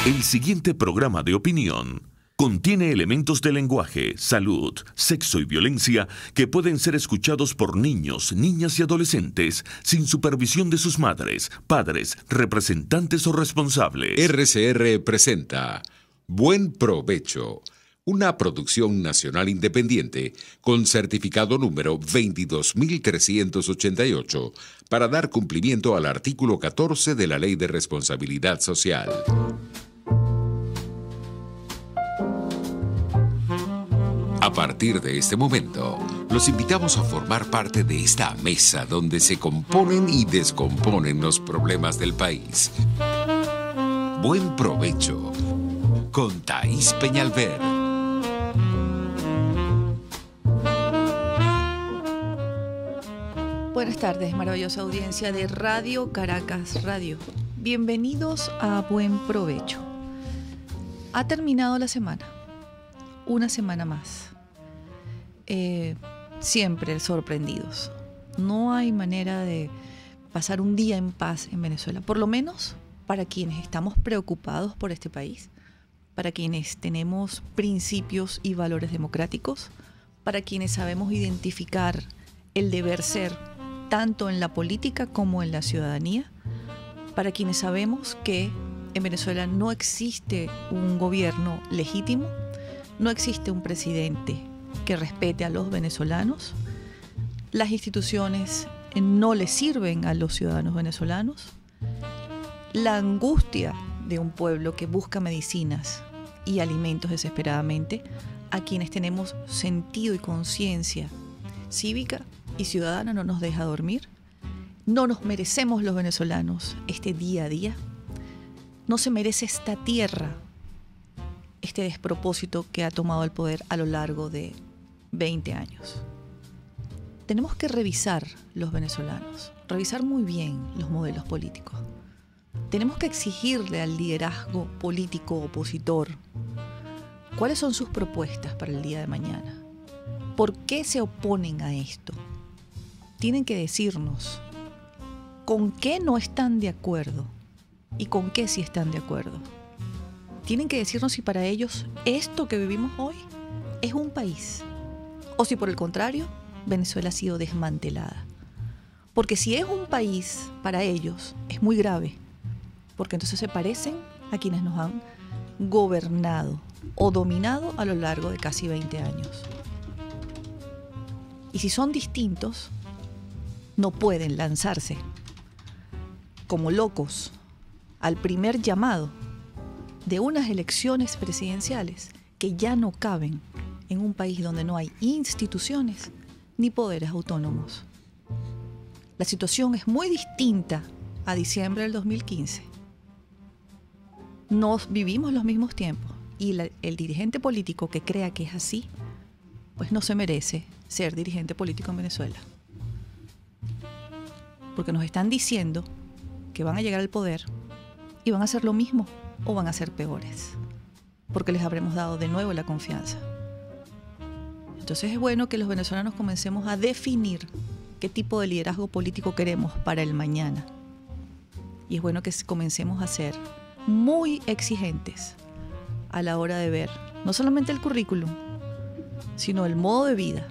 El siguiente programa de opinión contiene elementos de lenguaje, salud, sexo y violencia que pueden ser escuchados por niños, niñas y adolescentes sin supervisión de sus madres, padres, representantes o responsables. RCR presenta Buen Provecho, una producción nacional independiente con certificado número 22.388 para dar cumplimiento al artículo 14 de la Ley de Responsabilidad Social. A partir de este momento, los invitamos a formar parte de esta mesa donde se componen y descomponen los problemas del país. Buen Provecho, con Thaís Peñalver. Buenas tardes, maravillosa audiencia de Radio Caracas Radio. Bienvenidos a Buen Provecho. Ha terminado la semana, una semana más. Siempre sorprendidos. No hay manera de pasar un día en paz en Venezuela, por lo menos para quienes estamos preocupados por este país, para quienes tenemos principios y valores democráticos, para quienes sabemos identificar el deber ser tanto en la política como en la ciudadanía, para quienes sabemos que en Venezuela no existe un gobierno legítimo, no existe un presidente que respete a los venezolanos, las instituciones no le sirven a los ciudadanos venezolanos, la angustia de un pueblo que busca medicinas y alimentos desesperadamente, a quienes tenemos sentido y conciencia cívica y ciudadana no nos deja dormir. No nos merecemos los venezolanos este día a día. No se merece esta tierra este despropósito que ha tomado el poder a lo largo de 20 años. Tenemos que revisar los venezolanos, revisar muy bien los modelos políticos. Tenemos que exigirle al liderazgo político opositor cuáles son sus propuestas para el día de mañana. ¿Por qué se oponen a esto? Tienen que decirnos con qué no están de acuerdo y con qué sí están de acuerdo. Tienen que decirnos si para ellos esto que vivimos hoy es un país, o si por el contrario, Venezuela ha sido desmantelada. Porque si es un país para ellos, es muy grave, porque entonces se parecen a quienes nos han gobernado o dominado a lo largo de casi 20 años. Y si son distintos, no pueden lanzarse como locos al primer llamado de unas elecciones presidenciales que ya no caben en un país donde no hay instituciones ni poderes autónomos. La situación es muy distinta a diciembre del 2015. No vivimos los mismos tiempos y el dirigente político que crea que es así, pues no se merece ser dirigente político en Venezuela. Porque nos están diciendo que van a llegar al poder y van a hacer lo mismo o van a ser peores, porque les habremos dado de nuevo la confianza. Entonces es bueno que los venezolanos comencemos a definir qué tipo de liderazgo político queremos para el mañana. Y es bueno que comencemos a ser muy exigentes a la hora de ver no solamente el currículum, sino el modo de vida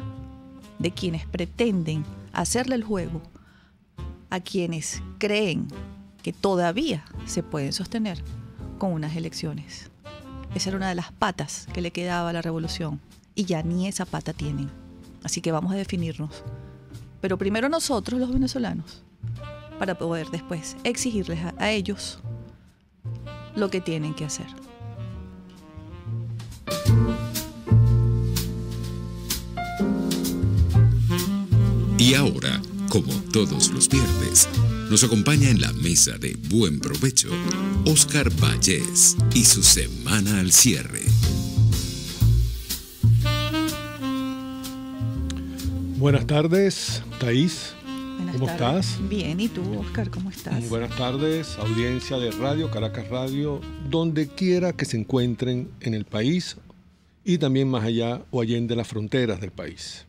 de quienes pretenden hacerle el juego a quienes creen que todavía se pueden sostener con unas elecciones. Esa era una de las patas que le quedaba a la revolución y ya ni esa pata tienen. Así que vamos a definirnos. Pero primero nosotros, los venezolanos, para poder después exigirles a ellos lo que tienen que hacer. Y ahora, como todos los viernes, nos acompaña en la mesa de Buen Provecho Óscar Vallés y su semana al cierre. Buenas tardes, Thaís. ¿Cómo estás? Bien, ¿y tú, Óscar, cómo estás? Buenas tardes, audiencia de Radio Caracas Radio, donde quiera que se encuentren en el país y también más allá o allende las fronteras del país.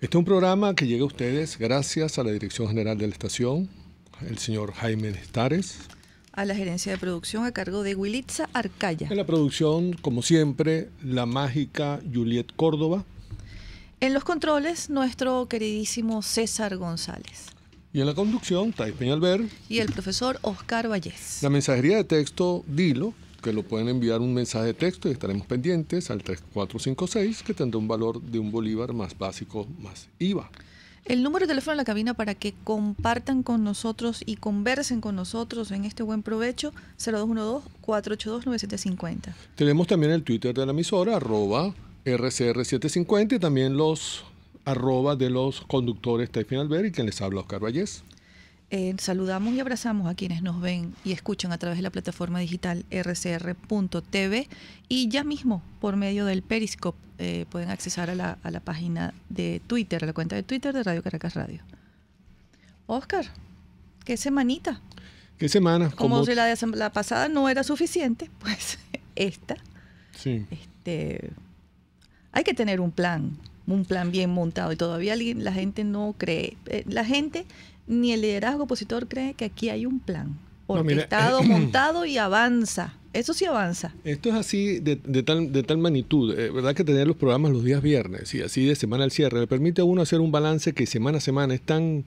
Este es un programa que llega a ustedes gracias a la Dirección General de la Estación, el señor Jaime Estares. a la gerencia de producción a cargo de Wilitza Arcaya. En la producción, como siempre, la mágica Juliet Córdoba. En los controles, nuestro queridísimo César González. Y en la conducción, Thais Peñalver. Y el profesor Oscar Vallés. La mensajería de texto, Dilo, que lo pueden enviar un mensaje de texto y estaremos pendientes al 3456, que tendrá un valor de $1 más básico más IVA. El número de teléfono en la cabina para que compartan con nosotros y conversen con nosotros en este buen provecho, 0212-482-9750. Tenemos también el Twitter de la emisora, @RCR750, y también los @ de los conductores Thais Peñalver y quien les habla, Oscar Vallés. Saludamos y abrazamos a quienes nos ven y escuchan a través de la plataforma digital rcr.tv y ya mismo por medio del Periscope pueden accesar a la página de Twitter, a la cuenta de Twitter de Radio Caracas Radio. Oscar, ¿qué semanita? ¿Qué semana? Como si la pasada no era suficiente, pues esta. Sí. Hay que tener un plan bien montado y todavía la gente no cree. La gente ni el liderazgo opositor cree que aquí hay un plan orquestado, montado y avanza. Eso sí avanza. Esto es así de tal magnitud. ¿Verdad que tener los programas los días viernes y así de semana al cierre le permite a uno hacer un balance que semana a semana es tan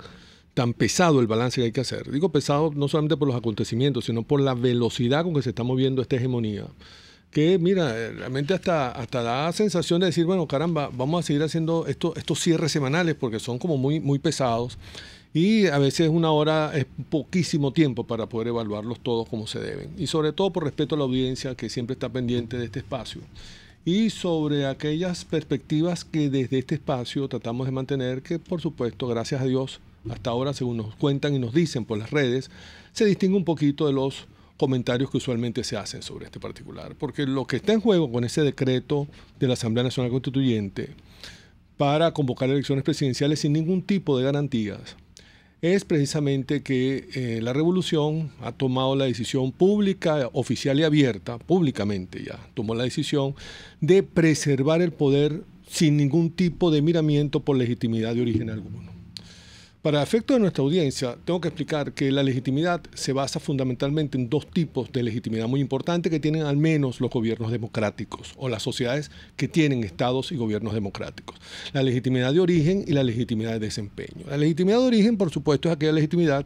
pesado el balance que hay que hacer? Digo pesado no solamente por los acontecimientos, sino por la velocidad con que se está moviendo esta hegemonía. Que mira, realmente hasta da sensación de decir, bueno, caramba, vamos a seguir haciendo estos cierres semanales porque son como muy pesados. Y a veces una hora es poquísimo tiempo para poder evaluarlos todos como se deben. Y sobre todo por respeto a la audiencia que siempre está pendiente de este espacio. Y sobre aquellas perspectivas que desde este espacio tratamos de mantener, que por supuesto, gracias a Dios, hasta ahora, según nos cuentan y nos dicen por las redes, se distingue un poquito de los comentarios que usualmente se hacen sobre este particular. Porque lo que está en juego con ese decreto de la Asamblea Nacional Constituyente para convocar elecciones presidenciales sin ningún tipo de garantías es precisamente que la revolución ha tomado la decisión pública, oficial y abierta, públicamente ya tomó la decisión de preservar el poder sin ningún tipo de miramiento por legitimidad de origen alguno. Para efecto de nuestra audiencia, tengo que explicar que la legitimidad se basa fundamentalmente en dos tipos de legitimidad muy importantes que tienen al menos los gobiernos democráticos o las sociedades que tienen estados y gobiernos democráticos. La legitimidad de origen y la legitimidad de desempeño. La legitimidad de origen, por supuesto, es aquella legitimidad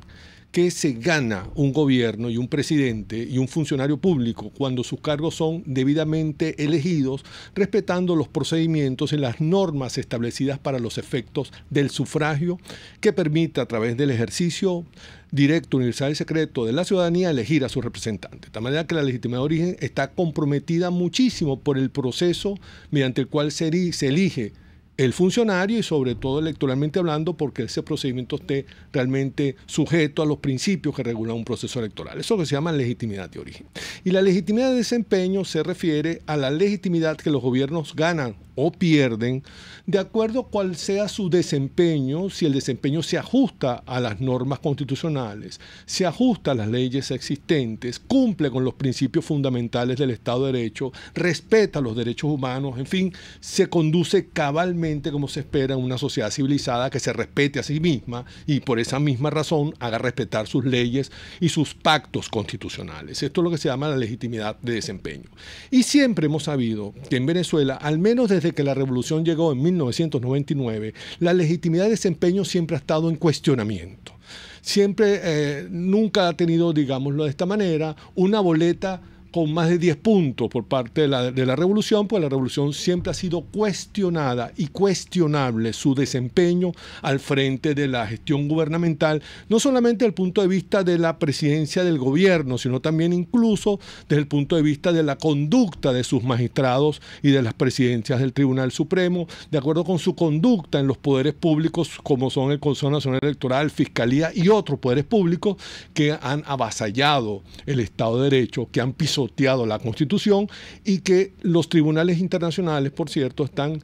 que se gana un gobierno y un presidente y un funcionario público cuando sus cargos son debidamente elegidos, respetando los procedimientos y las normas establecidas para los efectos del sufragio que permite a través del ejercicio directo, universal y secreto de la ciudadanía elegir a sus representantes. De tal manera que la legitimidad de origen está comprometida muchísimo por el proceso mediante el cual se elige el funcionario y sobre todo electoralmente hablando porque ese procedimiento esté realmente sujeto a los principios que regulan un proceso electoral. Eso que se llama legitimidad de origen. Y la legitimidad de desempeño se refiere a la legitimidad que los gobiernos ganan o pierden de acuerdo a cuál sea su desempeño, si el desempeño se ajusta a las normas constitucionales, se ajusta a las leyes existentes, cumple con los principios fundamentales del Estado de Derecho, respeta los derechos humanos, en fin, se conduce cabalmente como se espera en una sociedad civilizada que se respete a sí misma y por esa misma razón haga respetar sus leyes y sus pactos constitucionales. Esto es lo que se llama la legitimidad de desempeño. Y siempre hemos sabido que en Venezuela, al menos desde que la revolución llegó en 1999, la legitimidad de desempeño siempre ha estado en cuestionamiento. Siempre, nunca ha tenido, digámoslo de esta manera, una boleta con más de 10 puntos por parte de la revolución, pues la revolución siempre ha sido cuestionada y cuestionable su desempeño al frente de la gestión gubernamental, no solamente desde el punto de vista de la presidencia del gobierno, sino también incluso desde el punto de vista de la conducta de sus magistrados y de las presidencias del Tribunal Supremo, de acuerdo con su conducta en los poderes públicos como son el Consejo Nacional Electoral, Fiscalía y otros poderes públicos que han avasallado el Estado de Derecho, que han pisoteado la Constitución y que los tribunales internacionales, por cierto, están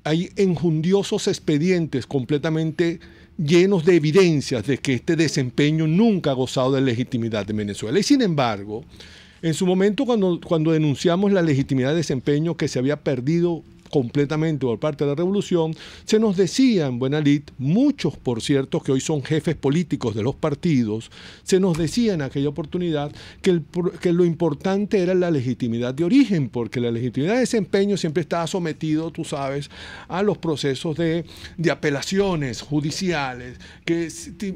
hay enjundiosos expedientes completamente llenos de evidencias de que este desempeño nunca ha gozado de legitimidad en Venezuela. Y sin embargo, en su momento cuando denunciamos la legitimidad de desempeño que se había perdido completamente por parte de la revolución, se nos decía en buena lid, muchos por cierto que hoy son jefes políticos de los partidos, se nos decía en aquella oportunidad que lo importante era la legitimidad de origen, porque la legitimidad de desempeño siempre estaba sometido, tú sabes, a los procesos de apelaciones judiciales, que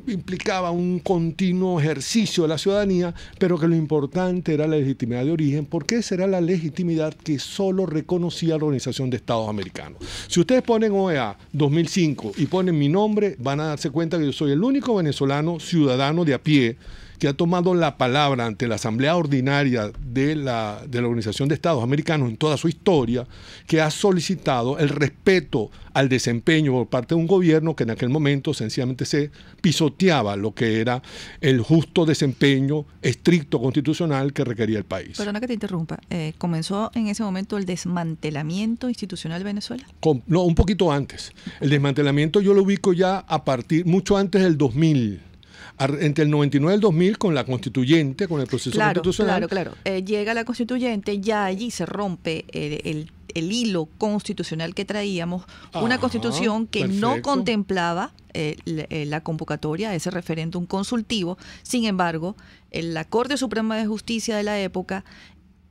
implicaba un continuo ejercicio de la ciudadanía, pero que lo importante era la legitimidad de origen, porque esa era la legitimidad que solo reconocía la Organización de Estados Americanos. Si ustedes ponen OEA 2005 y ponen mi nombre, van a darse cuenta que yo soy el único venezolano ciudadano de a pie que ha tomado la palabra ante la Asamblea Ordinaria de la Organización de Estados Americanos en toda su historia, que ha solicitado el respeto al desempeño por parte de un gobierno que en aquel momento sencillamente se pisoteaba lo que era el justo desempeño estricto constitucional que requería el país. Perdona que te interrumpa. ¿Comenzó en ese momento el desmantelamiento institucional de Venezuela? No, un poquito antes. El desmantelamiento yo lo ubico ya a partir, mucho antes del 2000. Entre el 99 y el 2000 con la constituyente, con el proceso constitucional. Claro. Llega la constituyente, ya allí se rompe el hilo constitucional que traíamos, una constitución que no contemplaba la convocatoria a ese referéndum consultivo. Sin embargo, la Corte Suprema de Justicia de la época,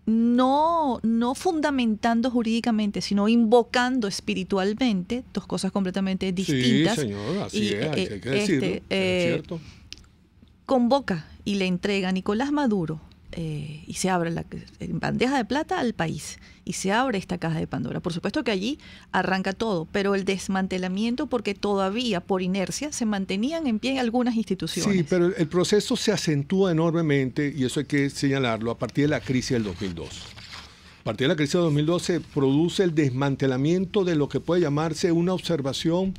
no fundamentando jurídicamente, sino invocando espiritualmente, dos cosas completamente distintas. Sí, señor, así es, hay que decirlo, es cierto. Convoca y le entrega a Nicolás Maduro y se abre en bandeja de plata al país y se abre esta caja de Pandora. Por supuesto que allí arranca todo, pero el desmantelamiento, porque todavía por inercia se mantenían en pie algunas instituciones. Sí, pero el proceso se acentúa enormemente, y eso hay que señalarlo, a partir de la crisis del 2002. A partir de la crisis del 2002 se produce el desmantelamiento de lo que puede llamarse una observación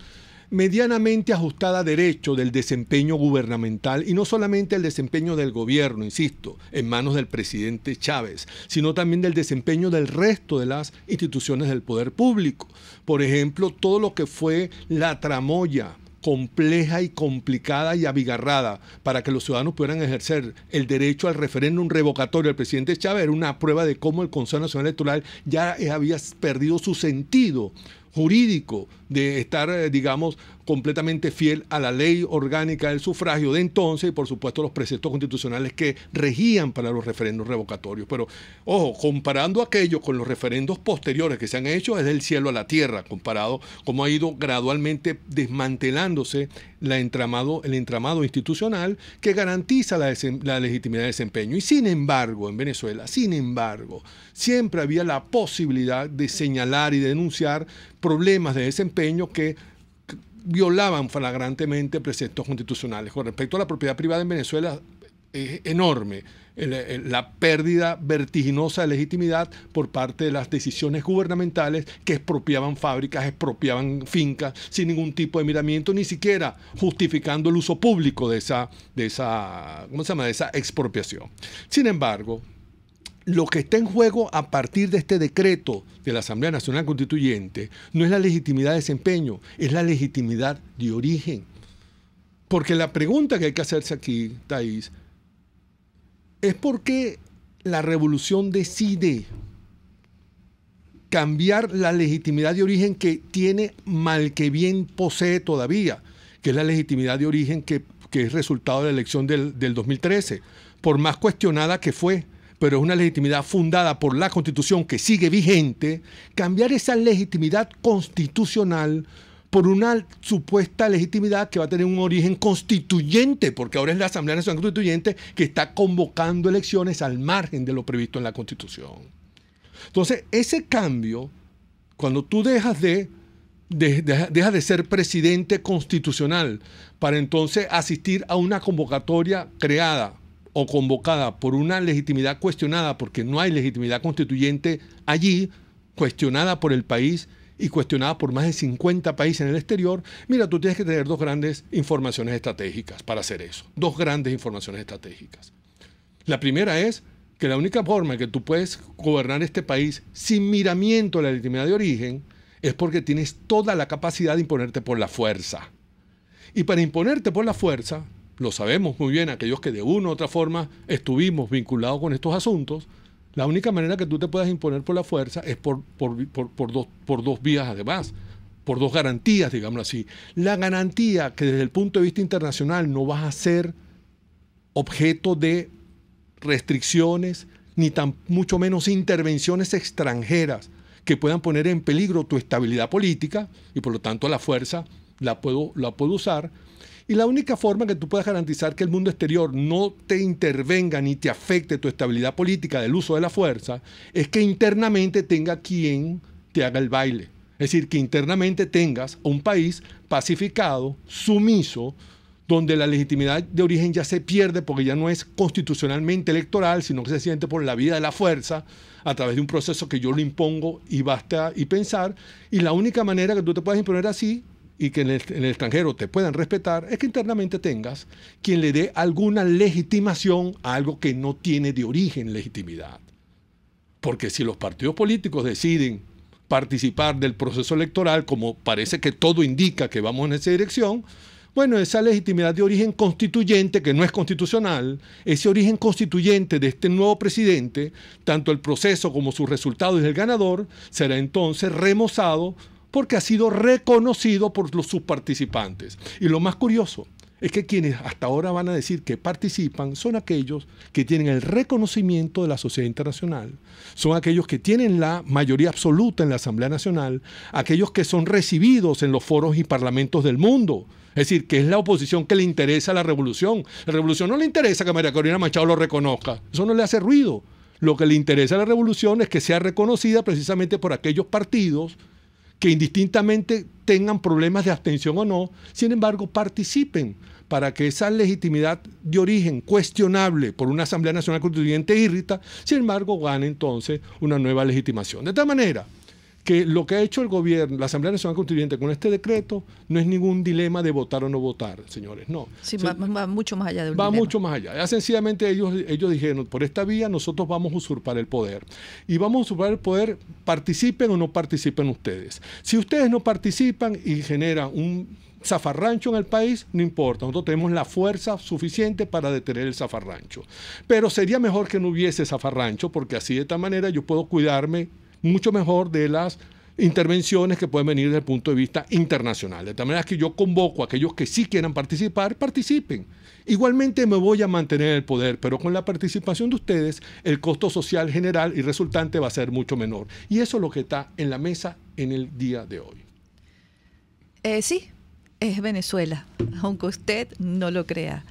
medianamente ajustada a derecho del desempeño gubernamental, y no solamente el desempeño del gobierno, insisto, en manos del presidente Chávez, sino también del desempeño del resto de las instituciones del poder público. Por ejemplo, todo lo que fue la tramoya compleja y complicada y abigarrada para que los ciudadanos pudieran ejercer el derecho al referéndum revocatorio del presidente Chávez era una prueba de cómo el Consejo Nacional Electoral ya había perdido su sentido jurídico de estar, digamos, completamente fiel a la ley orgánica del sufragio de entonces y, por supuesto, los preceptos constitucionales que regían para los referendos revocatorios. Pero, ojo, comparando aquello con los referendos posteriores que se han hecho, es del cielo a la tierra, comparado cómo ha ido gradualmente desmantelándose el entramado institucional que garantiza la legitimidad de desempeño. Y sin embargo, en Venezuela, siempre había la posibilidad de señalar y de denunciar problemas de desempeño que violaban flagrantemente preceptos constitucionales. Con respecto a la propiedad privada en Venezuela, es enorme la pérdida vertiginosa de legitimidad por parte de las decisiones gubernamentales que expropiaban fábricas, expropiaban fincas sin ningún tipo de miramiento, ni siquiera justificando el uso público de esa expropiación. Sin embargo, lo que está en juego a partir de este decreto de la Asamblea Nacional Constituyente no es la legitimidad de desempeño, es la legitimidad de origen. Porque la pregunta que hay que hacerse aquí, Thais, es por qué la revolución decide cambiar la legitimidad de origen que tiene mal que bien posee todavía, que es la legitimidad de origen que es resultado de la elección del 2013, por más cuestionada que fue, pero es una legitimidad fundada por la Constitución que sigue vigente. Cambiar esa legitimidad constitucional por una supuesta legitimidad que va a tener un origen constituyente, porque ahora es la Asamblea Nacional Constituyente que está convocando elecciones al margen de lo previsto en la Constitución. Entonces, ese cambio, cuando tú dejas de ser presidente constitucional para entonces asistir a una convocatoria creada o convocada por una legitimidad cuestionada, porque no hay legitimidad constituyente allí, cuestionada por el país y cuestionada por más de 50 países en el exterior, mira, tú tienes que tener dos grandes informaciones estratégicas para hacer eso. Dos grandes informaciones estratégicas. La primera es que la única forma en que tú puedes gobernar este país sin miramiento a la legitimidad de origen es porque tienes toda la capacidad de imponerte por la fuerza. Y para imponerte por la fuerza, lo sabemos muy bien aquellos que de una u otra forma estuvimos vinculados con estos asuntos, La única manera que tú te puedas imponer por la fuerza es por dos vías además, por dos garantías, digámoslo así. La garantía que desde el punto de vista internacional no vas a ser objeto de restricciones, ni tan mucho menos intervenciones extranjeras que puedan poner en peligro tu estabilidad política, y por lo tanto la fuerza la puedo usar. Y la única forma que tú puedas garantizar que el mundo exterior no te intervenga ni te afecte tu estabilidad política del uso de la fuerza es que internamente tenga quien te haga el baile. Es decir, que internamente tengas un país pacificado, sumiso, donde la legitimidad de origen ya se pierde porque ya no es constitucionalmente electoral, sino que se siente por la vía de la fuerza, a través de un proceso que yo lo impongo y basta y pensar. Y la única manera que tú te puedas imponer así y que en el extranjero te puedan respetar es que internamente tengas quien le dé alguna legitimación a algo que no tiene de origen legitimidad. Porque si los partidos políticos deciden participar del proceso electoral, como parece que todo indica que vamos en esa dirección, bueno, esa legitimidad de origen constituyente, que no es constitucional, ese origen constituyente de este nuevo presidente, tanto el proceso como sus resultados y el ganador, será entonces remozado porque ha sido reconocido por sus participantes. Y lo más curioso es que quienes hasta ahora van a decir que participan son aquellos que tienen el reconocimiento de la sociedad internacional, son aquellos que tienen la mayoría absoluta en la Asamblea Nacional, aquellos que son recibidos en los foros y parlamentos del mundo. Es decir, que es la oposición que le interesa a la revolución. La revolución no le interesa que María Corina Machado lo reconozca, eso no le hace ruido. Lo que le interesa a la revolución es que sea reconocida precisamente por aquellos partidos que indistintamente tengan problemas de abstención o no, sin embargo participen para que esa legitimidad de origen cuestionable por una Asamblea Nacional Constituyente irrita, sin embargo gane entonces una nueva legitimación. De tal manera que lo que ha hecho el gobierno, la Asamblea Nacional Constituyente con este decreto, no es ningún dilema de votar o no votar, señores, no. Sí, va mucho más allá de un dilema. Va dilema. mucho más allá. Ya sencillamente ellos dijeron, por esta vía nosotros vamos a usurpar el poder. Y vamos a usurpar el poder, participen o no participen ustedes. Si ustedes no participan y generan un zafarrancho en el país, no importa, nosotros tenemos la fuerza suficiente para detener el zafarrancho. Pero sería mejor que no hubiese zafarrancho, porque así de esta manera yo puedo cuidarme mucho mejor de las intervenciones que pueden venir desde el punto de vista internacional. De tal manera que yo convoco a aquellos que sí quieran participar, participen. Igualmente me voy a mantener en el poder, pero con la participación de ustedes, el costo social general y resultante va a ser mucho menor. Y eso es lo que está en la mesa en el día de hoy. Sí, es Venezuela, aunque usted no lo crea,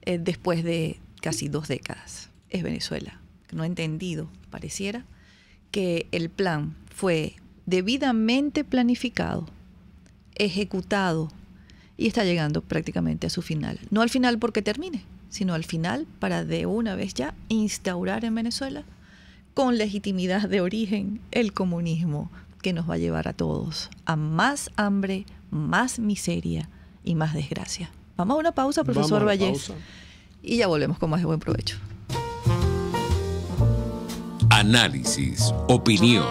después de casi 2 décadas. Es Venezuela. No ha entendido, pareciera, que el plan fue debidamente planificado, ejecutado y está llegando prácticamente a su final. No al final porque termine, sino al final para de una vez ya instaurar en Venezuela con legitimidad de origen el comunismo que nos va a llevar a todos a más hambre, más miseria y más desgracia. Vamos a una pausa, profesor Vallés, y ya volvemos con más de Buen Provecho. Análisis, opinión,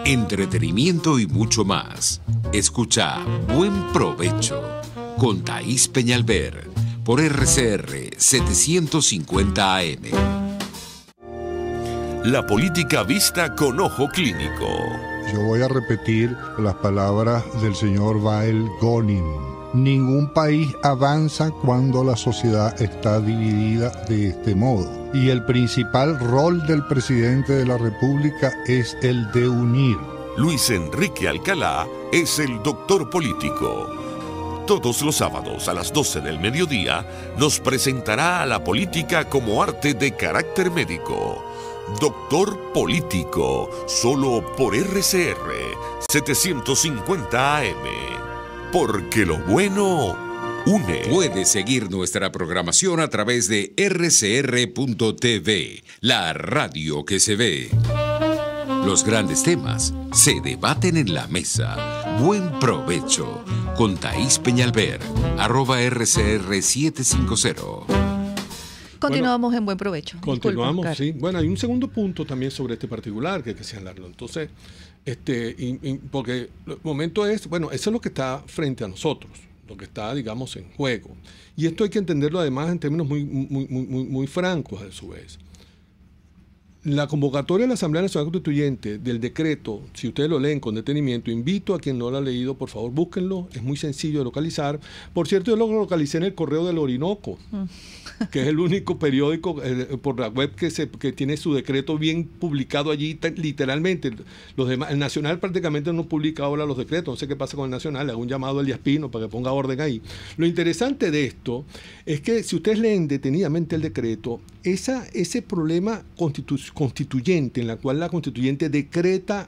entretenimiento y mucho más. Escucha Buen Provecho con Thaís Peñalver por RCR 750 AM. La política vista con ojo clínico. Yo voy a repetir las palabras del señor Wael Gonin. Ningún país avanza cuando la sociedad está dividida de este modo. Y el principal rol del presidente de la República es el de unir. Luis Enrique Alcalá es el doctor político. Todos los sábados a las 12 del mediodía nos presentará a la política como arte de carácter médico. Doctor Político, solo por RCR 750 AM. Porque lo bueno une. Puede seguir nuestra programación a través de rcr.tv, la radio que se ve. Los grandes temas se debaten en la mesa. Buen Provecho con Thaís Peñalver, @RCR750. Continuamos en Buen Provecho. Continuamos, Disculpa, sí. Bueno, hay un segundo punto también sobre este particular que hay que señalarlo. Entonces, porque el momento es, bueno, eso es lo que está frente a nosotros, lo que está, digamos, en juego. Y esto hay que entenderlo además en términos muy francos a su vez. La convocatoria de la Asamblea Nacional Constituyente del decreto, si ustedes lo leen con detenimiento, invito a quien no lo ha leído, por favor, búsquenlo, es muy sencillo de localizar. Por cierto, yo lo localicé en el Correo del Orinoco, que es el único periódico por la web que tiene su decreto bien publicado allí, literalmente. Los demás, el Nacional prácticamente no publica ahora los decretos, no sé qué pasa con el Nacional, le hago un llamado a Elías Pino para que ponga orden ahí. Lo interesante de esto es que si ustedes leen detenidamente el decreto, ese problema constituyente, en la cual la constituyente decreta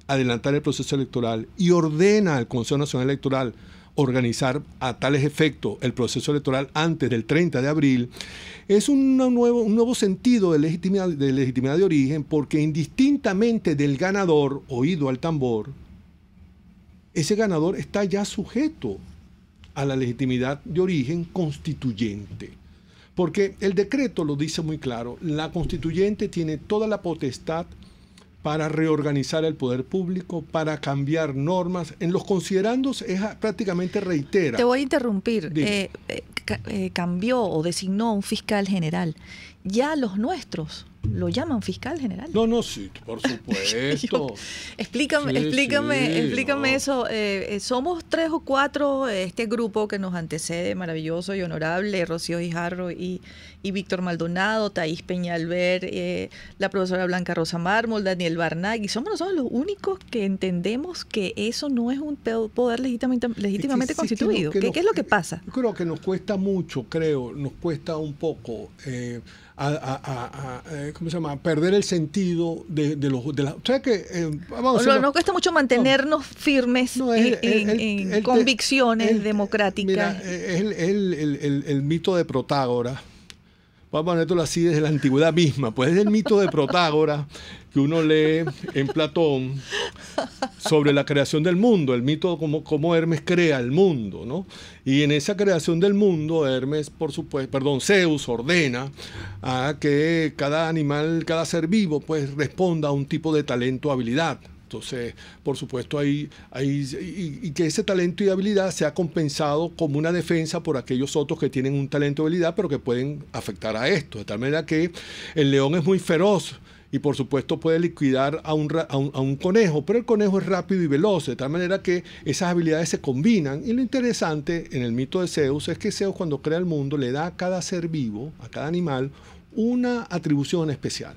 adelantar el proceso electoral y ordena al Consejo Nacional Electoral organizar a tales efectos el proceso electoral antes del 30 de abril, es un nuevo sentido de legitimidad de origen, porque indistintamente del ganador, oído al tambor, ese ganador está ya sujeto a la legitimidad de origen constituyente. Porque el decreto lo dice muy claro, la constituyente tiene toda la potestad para reorganizar el poder público, para cambiar normas. En los considerandos prácticamente reitera. Te voy a interrumpir. Cambió o designó un fiscal general. Ya los nuestros lo llaman fiscal general. No, sí, por supuesto. Explícame no. eso. Somos 3 o 4, este grupo que nos antecede, maravilloso y honorable, Rocío Guijarro y Víctor Maldonado, Thaís Peñalver, la profesora Blanca Rosa Mármol, Daniel Barnaghi. Somos nosotros los únicos que entendemos que eso no es un poder legítimamente constituido. ¿Qué es lo que pasa? Yo creo que nos cuesta mucho, nos cuesta un poco ¿cómo se llama? Perder el sentido de la... O sea que, nos cuesta mucho mantenernos firmes en convicciones democráticas. Mira, el mito de Protágoras. Vamos a ponerlo así desde la antigüedad misma. Pues es el mito de Protágoras que uno lee en Platón sobre la creación del mundo, el mito de cómo Hermes crea el mundo, ¿no? Y en esa creación del mundo, Zeus ordena a que cada animal, cada ser vivo, pues responda a un tipo de talento o habilidad. Entonces, por supuesto, y que ese talento y habilidad sea compensado como una defensa por aquellos otros que tienen un talento y habilidad, pero que pueden afectar a esto. De tal manera que el león es muy feroz y, por supuesto, puede liquidar a un conejo, pero el conejo es rápido y veloz, de tal manera que esas habilidades se combinan. Y lo interesante en el mito de Zeus es que Zeus, cuando crea el mundo, le da a cada ser vivo, a cada animal, una atribución especial.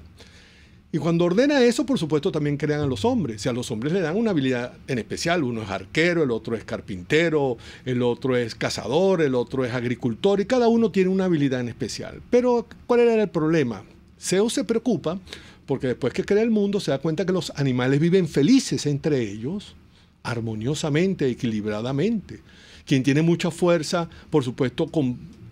Y cuando ordena eso, por supuesto, también crean a los hombres. O sea, a los hombres le dan una habilidad en especial. Uno es arquero, el otro es carpintero, el otro es cazador, el otro es agricultor, y cada uno tiene una habilidad en especial. Pero, ¿cuál era el problema? Zeus se preocupa porque después que crea el mundo se da cuenta que los animales viven felices entre ellos, armoniosamente, equilibradamente. Quien tiene mucha fuerza, por supuesto,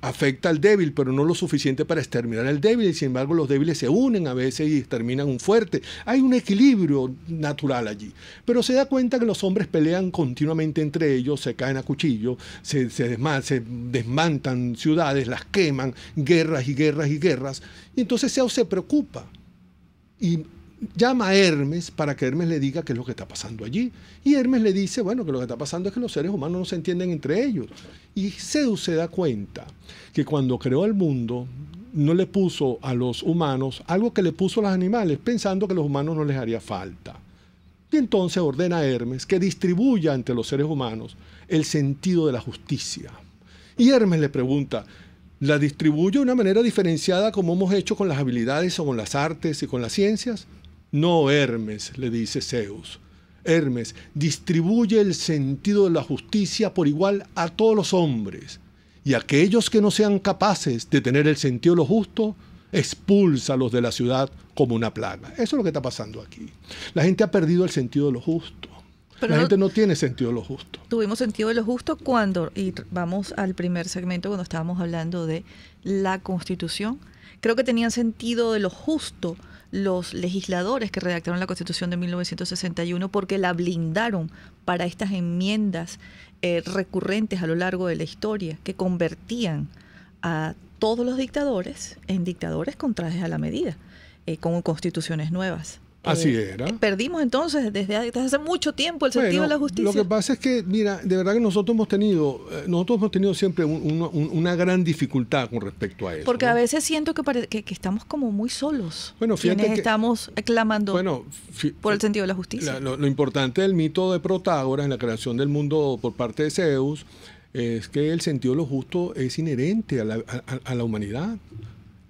afecta al débil, pero no lo suficiente para exterminar al débil, y sin embargo los débiles se unen a veces y exterminan un fuerte. Hay un equilibrio natural allí, pero se da cuenta que los hombres pelean continuamente entre ellos, se caen a cuchillo, se desmantan ciudades, las queman, guerras y guerras y guerras, y entonces Zeus se preocupa y llama a Hermes para que Hermes le diga qué es lo que está pasando allí. Y Hermes le dice, bueno, que lo que está pasando es que los seres humanos no se entienden entre ellos. Y Zeus se da cuenta que cuando creó el mundo no le puso a los humanos algo que le puso a los animales, pensando que a los humanos no les haría falta. Y entonces ordena a Hermes que distribuya entre los seres humanos el sentido de la justicia. Y Hermes le pregunta, ¿la distribuye de una manera diferenciada como hemos hecho con las habilidades o con las artes y con las ciencias? No, Hermes, le dice Zeus. Hermes, distribuye el sentido de la justicia por igual a todos los hombres, y aquellos que no sean capaces de tener el sentido de lo justo, expúlsalos de la ciudad como una plaga. Eso es lo que está pasando aquí. La gente ha perdido el sentido de lo justo. Pero la gente no tiene sentido de lo justo. Tuvimos sentido de lo justo cuando, y vamos al primer segmento cuando estábamos hablando de la Constitución, creo que tenían sentido de lo justo los legisladores que redactaron la Constitución de 1961 porque la blindaron para estas enmiendas recurrentes a lo largo de la historia que convertían a todos los dictadores en dictadores con trajes a la medida, con constituciones nuevas. Así era. Perdimos entonces desde hace mucho tiempo el sentido de la justicia. Lo que pasa es que, mira, de verdad que nosotros hemos tenido siempre una gran dificultad con respecto a eso. Porque ¿no? a veces siento que estamos como muy solos. Bueno, fíjate quienes que estamos clamando por el sentido de la justicia. Lo importante del mito de Protágoras en la creación del mundo por parte de Zeus es que el sentido de lo justo es inherente a la humanidad.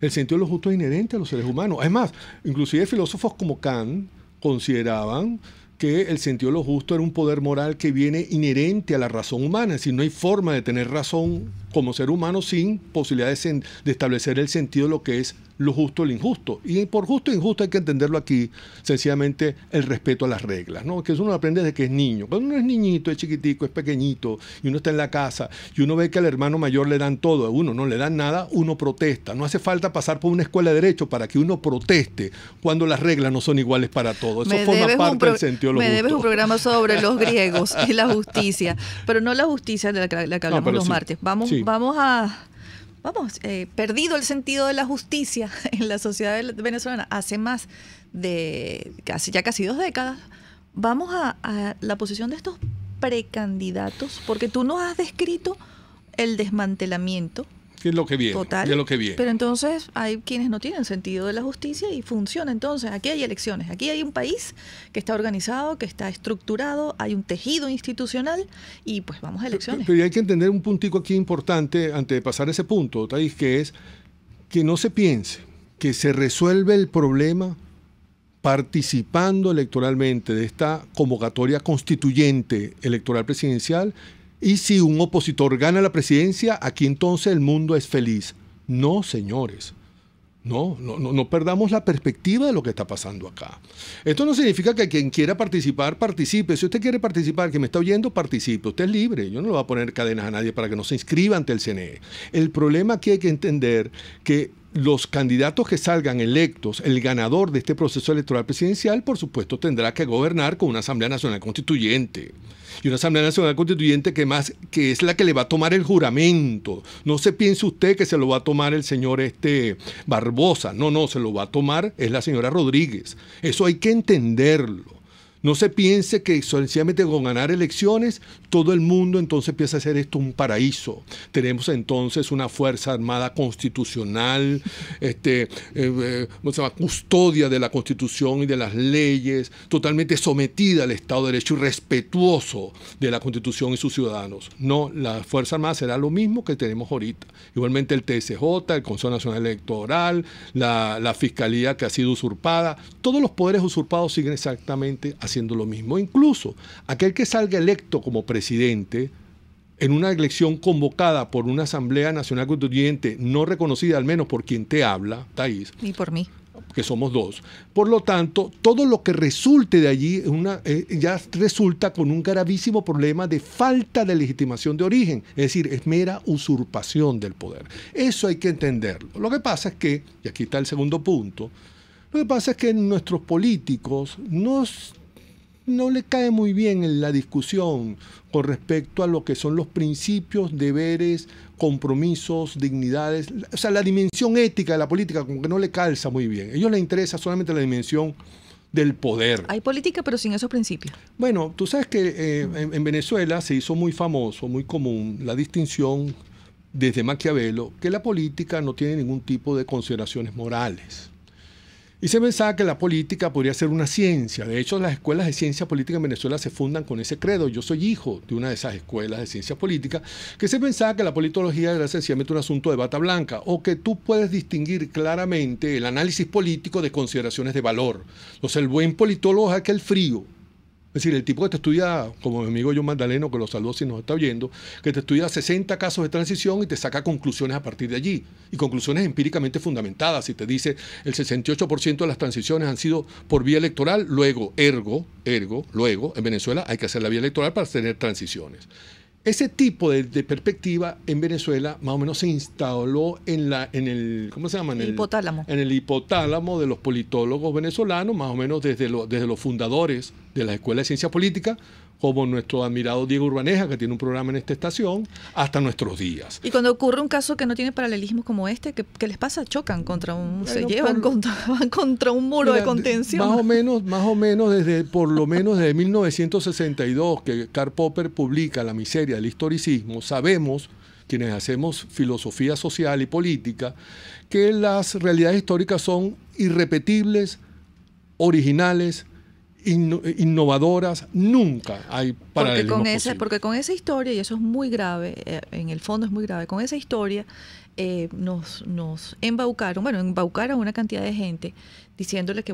El sentido de lo justo es inherente a los seres humanos. Es más, inclusive filósofos como Kant consideraban que el sentido de lo justo era un poder moral que viene inherente a la razón humana. Es decir, no hay forma de tener razón como ser humano sin posibilidad de establecer el sentido de lo que es lo justo y lo injusto. Y por justo e injusto hay que entenderlo aquí, sencillamente el respeto a las reglas, ¿no? Que eso uno lo aprende desde que es niño. Cuando uno es niñito, es chiquitico, es pequeñito, y uno está en la casa, y uno ve que al hermano mayor le dan todo, a uno no le dan nada, uno protesta. No hace falta pasar por una escuela de derecho para que uno proteste cuando las reglas no son iguales para todos. Eso forma parte del sentido de lo justo. Me debes un programa sobre los griegos y la justicia, pero no la justicia de la que hablamos los martes. Vamos, perdido el sentido de la justicia en la sociedad venezolana hace más de casi 2 décadas. Vamos a la posición de estos precandidatos, porque tú nos has descrito el desmantelamiento. ¿Qué es lo que viene? Total. ¿Qué es lo que viene? Pero entonces hay quienes no tienen sentido de la justicia y funciona. Entonces, aquí hay elecciones, aquí hay un país que está organizado, que está estructurado, hay un tejido institucional y pues vamos a elecciones. Pero hay que entender un puntico aquí importante antes de pasar a ese punto, Thais, que es que no se piense que se resuelve el problema participando electoralmente de esta convocatoria constituyente electoral presidencial. Y si un opositor gana la presidencia, aquí entonces el mundo es feliz. No, señores. No perdamos la perspectiva de lo que está pasando acá. Esto no significa que quien quiera participar, participe. Si usted quiere participar, que me está oyendo, participe. Usted es libre. Yo no le voy a poner cadenas a nadie para que no se inscriba ante el CNE. El problema aquí hay que entender que los candidatos que salgan electos, el ganador de este proceso electoral presidencial, por supuesto, tendrá que gobernar con una Asamblea Nacional Constituyente. Y una Asamblea Nacional Constituyente que es la que le va a tomar el juramento. No se piense usted que se lo va a tomar el señor Barbosa. No, se lo va a tomar es la señora Rodríguez. Eso hay que entenderlo. No se piense que sencillamente con ganar elecciones todo el mundo entonces empieza a hacer esto un paraíso. Tenemos entonces una Fuerza Armada constitucional, custodia de la Constitución y de las leyes, totalmente sometida al Estado de Derecho y respetuoso de la Constitución y sus ciudadanos. No, la Fuerza Armada será lo mismo que tenemos ahorita. Igualmente el TSJ, el Consejo Nacional Electoral, la Fiscalía que ha sido usurpada, todos los poderes usurpados siguen exactamente haciendo lo mismo. Incluso aquel que salga electo como presidente en una elección convocada por una Asamblea Nacional Constituyente no reconocida, al menos por quien te habla, Thais. Y por mí. Que somos 2. Por lo tanto, todo lo que resulte de allí ya resulta con un gravísimo problema de falta de legitimación de origen. Es decir, es mera usurpación del poder. Eso hay que entenderlo. Lo que pasa es que, y aquí está el segundo punto, lo que pasa es que nuestros políticos no le cae muy bien en la discusión con respecto a lo que son los principios, deberes, compromisos, dignidades. O sea, la dimensión ética de la política como que no le calza muy bien. A ellos les interesa solamente la dimensión del poder. Hay política, pero sin esos principios. Bueno, tú sabes que en Venezuela se hizo muy famoso, muy común, la distinción desde Maquiavelo, que la política no tiene ningún tipo de consideraciones morales. Y se pensaba que la política podría ser una ciencia. De hecho, las escuelas de ciencia política en Venezuela se fundan con ese credo. Yo soy hijo de una de esas escuelas de ciencia política, que se pensaba que la politología era sencillamente un asunto de bata blanca, o que tú puedes distinguir claramente el análisis político de consideraciones de valor. Entonces, el buen politólogo es aquel frío. Es decir, el tipo que te estudia, como mi amigo John Magdaleno, que lo saludo si nos está oyendo, que te estudia 60 casos de transición y te saca conclusiones a partir de allí. Y conclusiones empíricamente fundamentadas. Y te dice el 68% de las transiciones han sido por vía electoral, luego, en Venezuela hay que hacer la vía electoral para tener transiciones. Ese tipo de perspectiva en Venezuela más o menos se instaló en el ¿cómo se llama? Hipotálamo. En el hipotálamo de los politólogos venezolanos, más o menos desde los fundadores de la Escuela de Ciencia Política, como nuestro admirado Diego Urbaneja, que tiene un programa en esta estación, hasta nuestros días. Y cuando ocurre un caso que no tiene paralelismo como este, ¿qué les pasa? Chocan contra van contra un muro de contención. Más o menos por lo menos desde 1962, que Karl Popper publica La miseria del historicismo, sabemos, quienes hacemos filosofía social y política, que las realidades históricas son irrepetibles, originales, innovadoras, nunca hay paralelismo posible. Porque con esa historia, y eso es muy grave, en el fondo es muy grave, con esa historia nos embaucaron a una cantidad de gente diciéndole que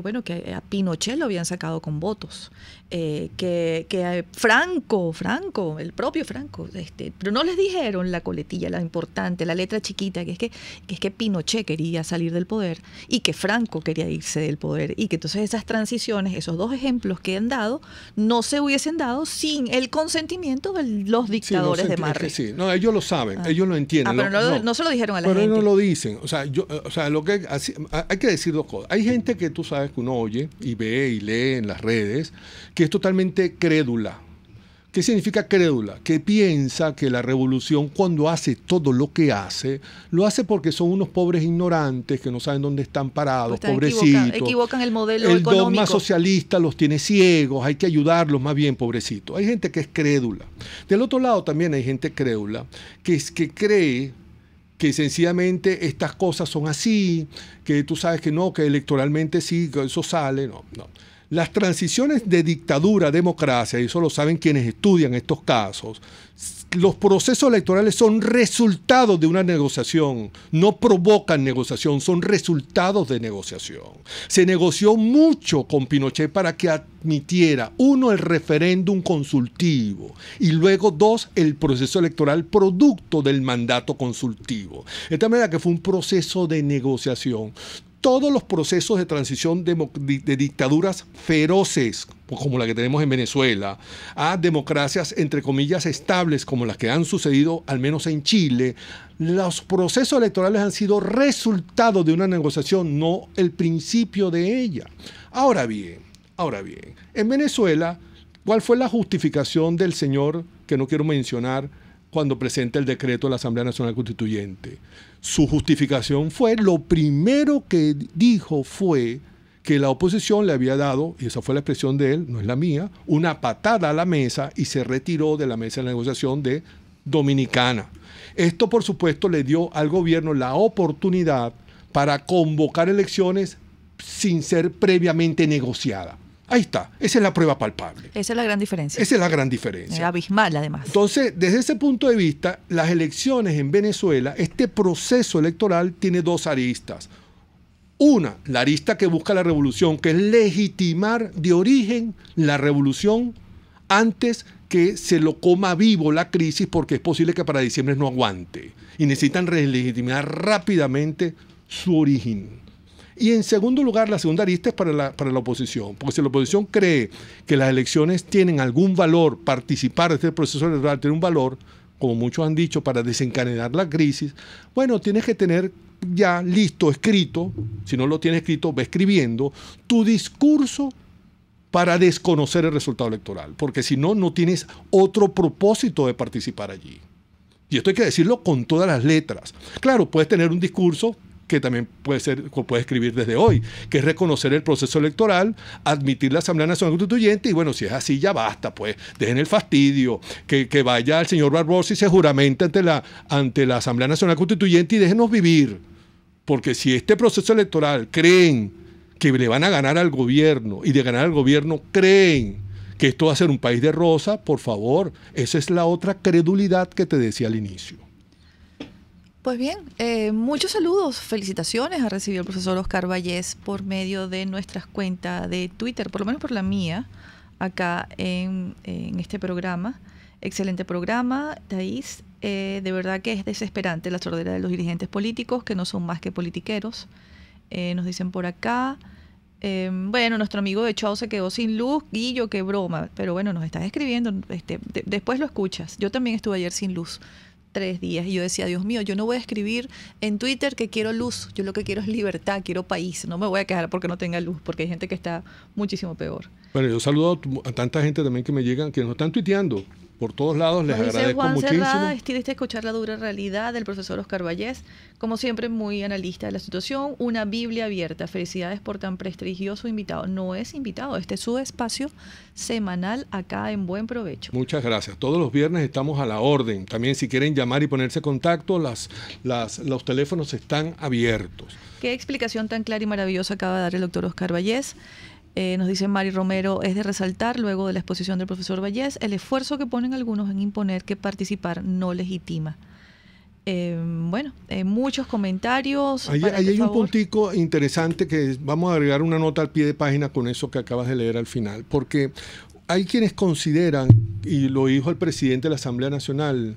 a Pinochet lo habían sacado con votos, que a Franco, el propio Franco, pero no les dijeron la coletilla, la importante, la letra chiquita, que es que Pinochet quería salir del poder y que Franco quería irse del poder, y que entonces esas transiciones, esos dos ejemplos que han dado, no se hubiesen dado sin el consentimiento de los dictadores de Marri. Sí, no, ellos lo saben, ellos lo entienden. Pero no se lo dijeron a la gente. Pero no lo dicen. Lo que hay que decir dos cosas. Hay gente que tú sabes que uno oye y ve y lee en las redes que es totalmente crédula. ¿Qué significa crédula? Que piensa que la revolución, cuando hace todo lo que hace, lo hace porque son unos pobres ignorantes que no saben dónde están parados, pobrecitos. Equivocan el modelo el económico. dogma socialista los tiene ciegos, hay que ayudarlos más bien, pobrecitos. Hay gente que es crédula. Del otro lado también hay gente crédula que cree que sencillamente estas cosas son así, que tú sabes que no, que electoralmente sí, que eso sale. No. Las transiciones de dictadura a democracia, y eso lo saben quienes estudian estos casos, los procesos electorales son resultados de una negociación, no provocan negociación, son resultados de negociación. Se negoció mucho con Pinochet para que admitiera, uno, el referéndum consultivo y luego, dos, el proceso electoral producto del mandato consultivo. De tal manera que fue un proceso de negociación. Todos los procesos de transición de dictaduras feroces, como la que tenemos en Venezuela, a democracias, entre comillas, estables, como las que han sucedido al menos en Chile, los procesos electorales han sido resultado de una negociación, no el principio de ella. Ahora bien, en Venezuela, ¿cuál fue la justificación del señor, que no quiero mencionar, cuando presenta el decreto de la Asamblea Nacional Constituyente? Su justificación fue, lo primero que dijo fue que la oposición le había dado, y esa fue la expresión de él, no es la mía, una patada a la mesa y se retiró de la mesa de negociación de Dominicana. Esto, por supuesto, le dio al gobierno la oportunidad para convocar elecciones sin ser previamente negociada. Ahí está, esa es la prueba palpable. Esa es la gran diferencia. Esa es la gran diferencia. Abismal, además. Entonces, desde ese punto de vista, las elecciones en Venezuela, este proceso electoral tiene dos aristas. Una, la arista que busca la revolución, que es legitimar de origen la revolución antes que se lo coma vivo la crisis, porque es posible que para diciembre no aguante. Y necesitan legitimar rápidamente su origen. Y en segundo lugar, la segunda arista es para la oposición, porque si la oposición cree que las elecciones tienen algún valor, participar de este proceso electoral tiene un valor, como muchos han dicho, para desencadenar la crisis, bueno, tienes que tener ya listo, escrito, si no lo tienes escrito, ve escribiendo, tu discurso para desconocer el resultado electoral, porque si no, no tienes otro propósito de participar allí. Y esto hay que decirlo con todas las letras. Claro, puedes tener un discurso que también puede escribir desde hoy, que es reconocer el proceso electoral, admitir la Asamblea Nacional Constituyente, y bueno, si es así ya basta, pues, dejen el fastidio, que vaya el señor Barbosa y se juramente ante la Asamblea Nacional Constituyente y déjenos vivir, porque si este proceso electoral creen que le van a ganar al gobierno, y de ganar al gobierno creen que esto va a ser un país de rosa, por favor, esa es la otra credulidad que te decía al inicio. Pues bien, muchos saludos, felicitaciones ha recibido el profesor Oscar Vallés por medio de nuestras cuentas de Twitter, por lo menos por la mía, acá en este programa. Excelente programa, Thais. De verdad que es desesperante la sordera de los dirigentes políticos, que no son más que politiqueros. Nos dicen por acá, bueno, nuestro amigo de Chao se quedó sin luz, Guillo, qué broma, pero bueno, nos estás escribiendo, después lo escuchas. Yo también estuve ayer sin luz. 3 días. Y yo decía, Dios mío, yo no voy a escribir en Twitter que quiero luz. Yo lo que quiero es libertad, quiero país. No me voy a quejar porque no tenga luz, porque hay gente que está muchísimo peor. Bueno, yo saludo a tanta gente también que me llegan, que nos están tuiteando por todos lados. Les agradezco Juan muchísimo. Cerrada, es triste escuchar la dura realidad del profesor Oscar Vallés. Como siempre, muy analista de la situación. Una Biblia abierta. Felicidades por tan prestigioso invitado. No es invitado, este es su espacio semanal acá en Buen Provecho. Muchas gracias. Todos los viernes estamos a la orden. También si quieren llamar y ponerse en contacto, los teléfonos están abiertos. Qué explicación tan clara y maravillosa acaba de dar el doctor Oscar Vallés. Nos dice Mari Romero, es de resaltar, luego de la exposición del profesor Vallés, el esfuerzo que ponen algunos en imponer que participar no legitima. Muchos comentarios. Ahí hay un puntico interesante que vamos a agregar una nota al pie de página con eso que acabas de leer al final, porque hay quienes consideran, y lo dijo el presidente de la Asamblea Nacional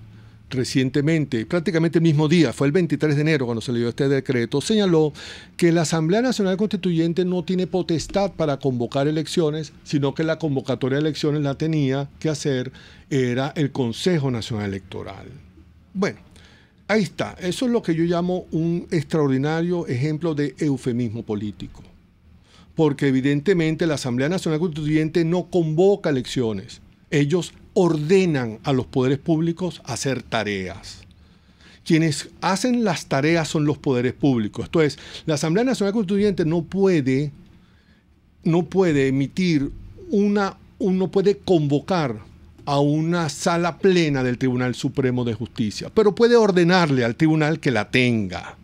recientemente, prácticamente el mismo día, fue el 23 de enero cuando se le dio este decreto, señaló que la Asamblea Nacional Constituyente no tiene potestad para convocar elecciones, sino que la convocatoria de elecciones la tenía que hacer, era el Consejo Nacional Electoral. Bueno, ahí está, eso es lo que yo llamo un extraordinario ejemplo de eufemismo político, porque evidentemente la Asamblea Nacional Constituyente no convoca elecciones, ellos ordenan a los poderes públicos a hacer tareas. Quienes hacen las tareas son los poderes públicos. Entonces, la Asamblea Nacional Constituyente no puede emitir no puede convocar a una sala plena del Tribunal Supremo de Justicia, pero puede ordenarle al tribunal que la tenga.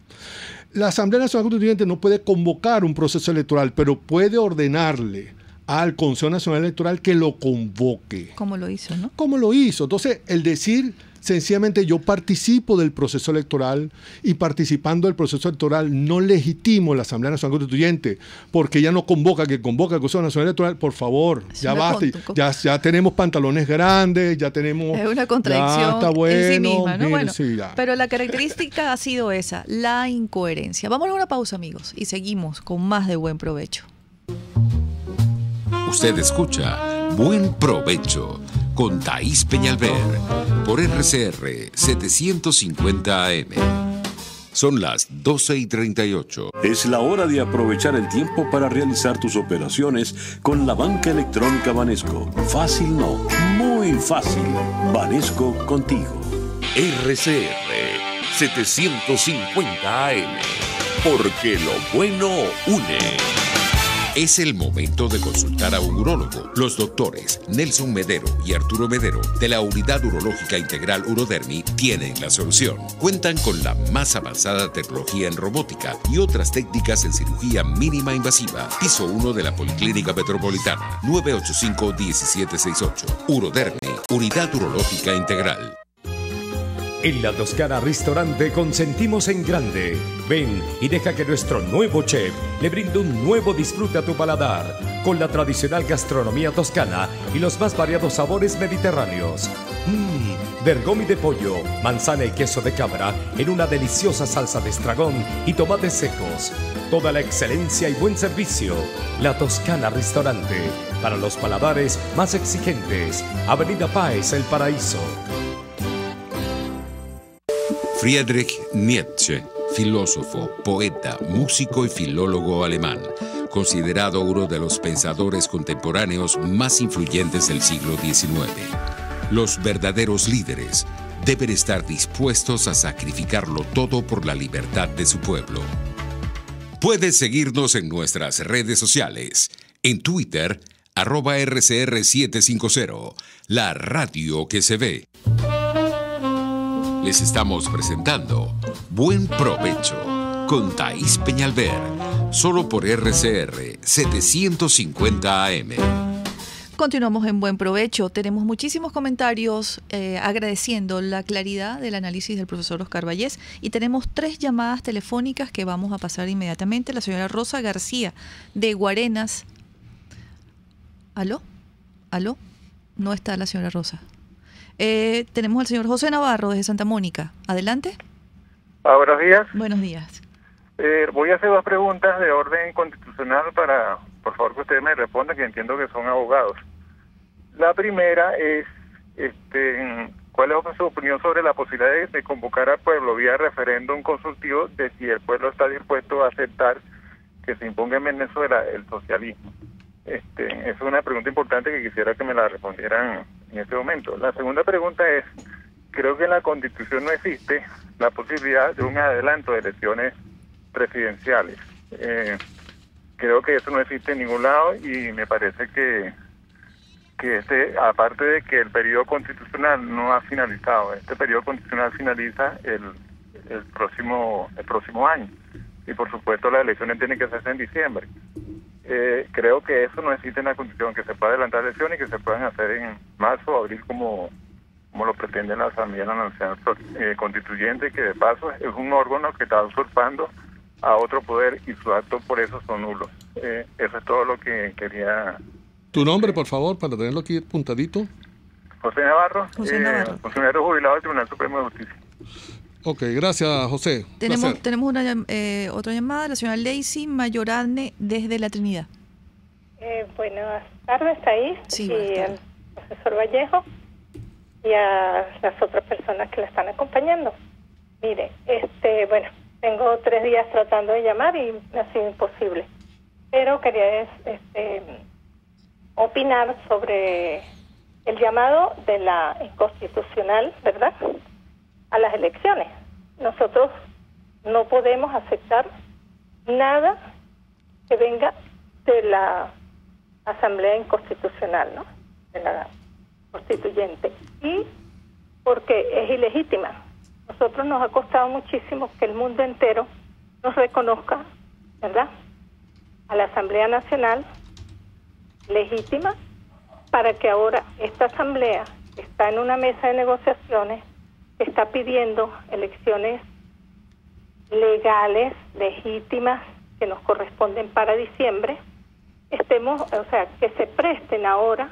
La Asamblea Nacional Constituyente no puede convocar un proceso electoral, pero puede ordenarle al Consejo Nacional Electoral que lo convoque. Como lo hizo, ¿no? Como lo hizo. Entonces, el decir sencillamente yo participo del proceso electoral y participando del proceso electoral no legitimo la Asamblea Nacional Constituyente porque ella no convoca, que convoca el Consejo Nacional Electoral, por favor, ya basta. Ya tenemos pantalones grandes, ya tenemos... Es una contradicción ya está bueno, en sí misma, ¿no? Mire, Bueno, sí, ya. Pero la característica ha sido esa, la incoherencia. Vamos a una pausa, amigos, y seguimos con más de Buen Provecho. Usted escucha Buen Provecho con Thaís Peñalver por RCR 750 AM. Son las 12:38. Es la hora de aprovechar el tiempo para realizar tus operaciones con la banca electrónica Banesco. Fácil no, muy fácil. Banesco contigo. RCR 750 AM. Porque lo bueno une. Es el momento de consultar a un urólogo. Los doctores Nelson Medero y Arturo Medero de la Unidad Urológica Integral Urodermi tienen la solución. Cuentan con la más avanzada tecnología en robótica y otras técnicas en cirugía mínima invasiva. Piso 1 de la Policlínica Metropolitana, 985-1768. Urodermi, Unidad Urológica Integral. En La Toscana Restaurante consentimos en grande. Ven y deja que nuestro nuevo chef le brinde un nuevo disfrute a tu paladar, con la tradicional gastronomía toscana y los más variados sabores mediterráneos. Bergomi de pollo, manzana y queso de cabra en una deliciosa salsa de estragón y tomates secos. Toda la excelencia y buen servicio. La Toscana Restaurante, para los paladares más exigentes. Avenida Páez, El Paraíso. Friedrich Nietzsche, filósofo, poeta, músico y filólogo alemán, considerado uno de los pensadores contemporáneos más influyentes del siglo XIX. Los verdaderos líderes deben estar dispuestos a sacrificarlo todo por la libertad de su pueblo. Puedes seguirnos en nuestras redes sociales. En Twitter, @RCR750, la radio que se ve. Les estamos presentando Buen Provecho con Thaís Peñalver, solo por RCR 750 AM. Continuamos en Buen Provecho. Tenemos muchísimos comentarios agradeciendo la claridad del análisis del profesor Oscar Vallés y tenemos 3 llamadas telefónicas que vamos a pasar inmediatamente. La señora Rosa García de Guarenas. ¿Aló? ¿Aló? No está la señora Rosa. Tenemos al señor José Navarro desde Santa Mónica. Adelante. Buenos días. Buenos días. Voy a hacer 2 preguntas de orden constitucional para, por favor, que ustedes me respondan, que entiendo que son abogados. La primera es, ¿cuál es su opinión sobre la posibilidad de convocar al pueblo vía referéndum consultivo de si el pueblo está dispuesto a aceptar que se imponga en Venezuela el socialismo? Es una pregunta importante que quisiera que me la respondieran en este momento. La segunda pregunta es, creo que en la Constitución no existe la posibilidad de un adelanto de elecciones presidenciales. Creo que eso no existe en ningún lado y me parece que aparte de que el periodo constitucional no ha finalizado, este periodo constitucional finaliza el próximo año y por supuesto las elecciones tienen que hacerse en diciembre. Creo que eso no existe en la Constitución, que se pueda adelantar elecciones y que se puedan hacer en marzo o abril como lo pretende la Asamblea Nacional Constituyente, que de paso es un órgano que está usurpando a otro poder y sus actos por eso son nulos. Eso es todo lo que quería. ¿Tu nombre, por favor, para tenerlo aquí puntadito? José Navarro, funcionario jubilado del Tribunal Supremo de Justicia. Ok, gracias, José. Tenemos otra llamada, la señora Lacey Mayoradne desde La Trinidad. Buenas tardes, ¿está ahí? Sí, y al profesor Vallejo y a las otras personas que la están acompañando. Mire, bueno, tengo 3 días tratando de llamar y me ha sido imposible. Pero quería opinar sobre el llamado de la inconstitucional, ¿verdad?, a las elecciones. Nosotros no podemos aceptar nada que venga de la Asamblea Inconstitucional, ¿no?, de la Constituyente, y porque es ilegítima. Nosotros nos ha costado muchísimo que el mundo entero nos reconozca, ¿verdad?, a la Asamblea Nacional legítima, para que ahora esta Asamblea está en una mesa de negociaciones, está pidiendo elecciones legales, legítimas, que nos corresponden para diciembre, que se presten ahora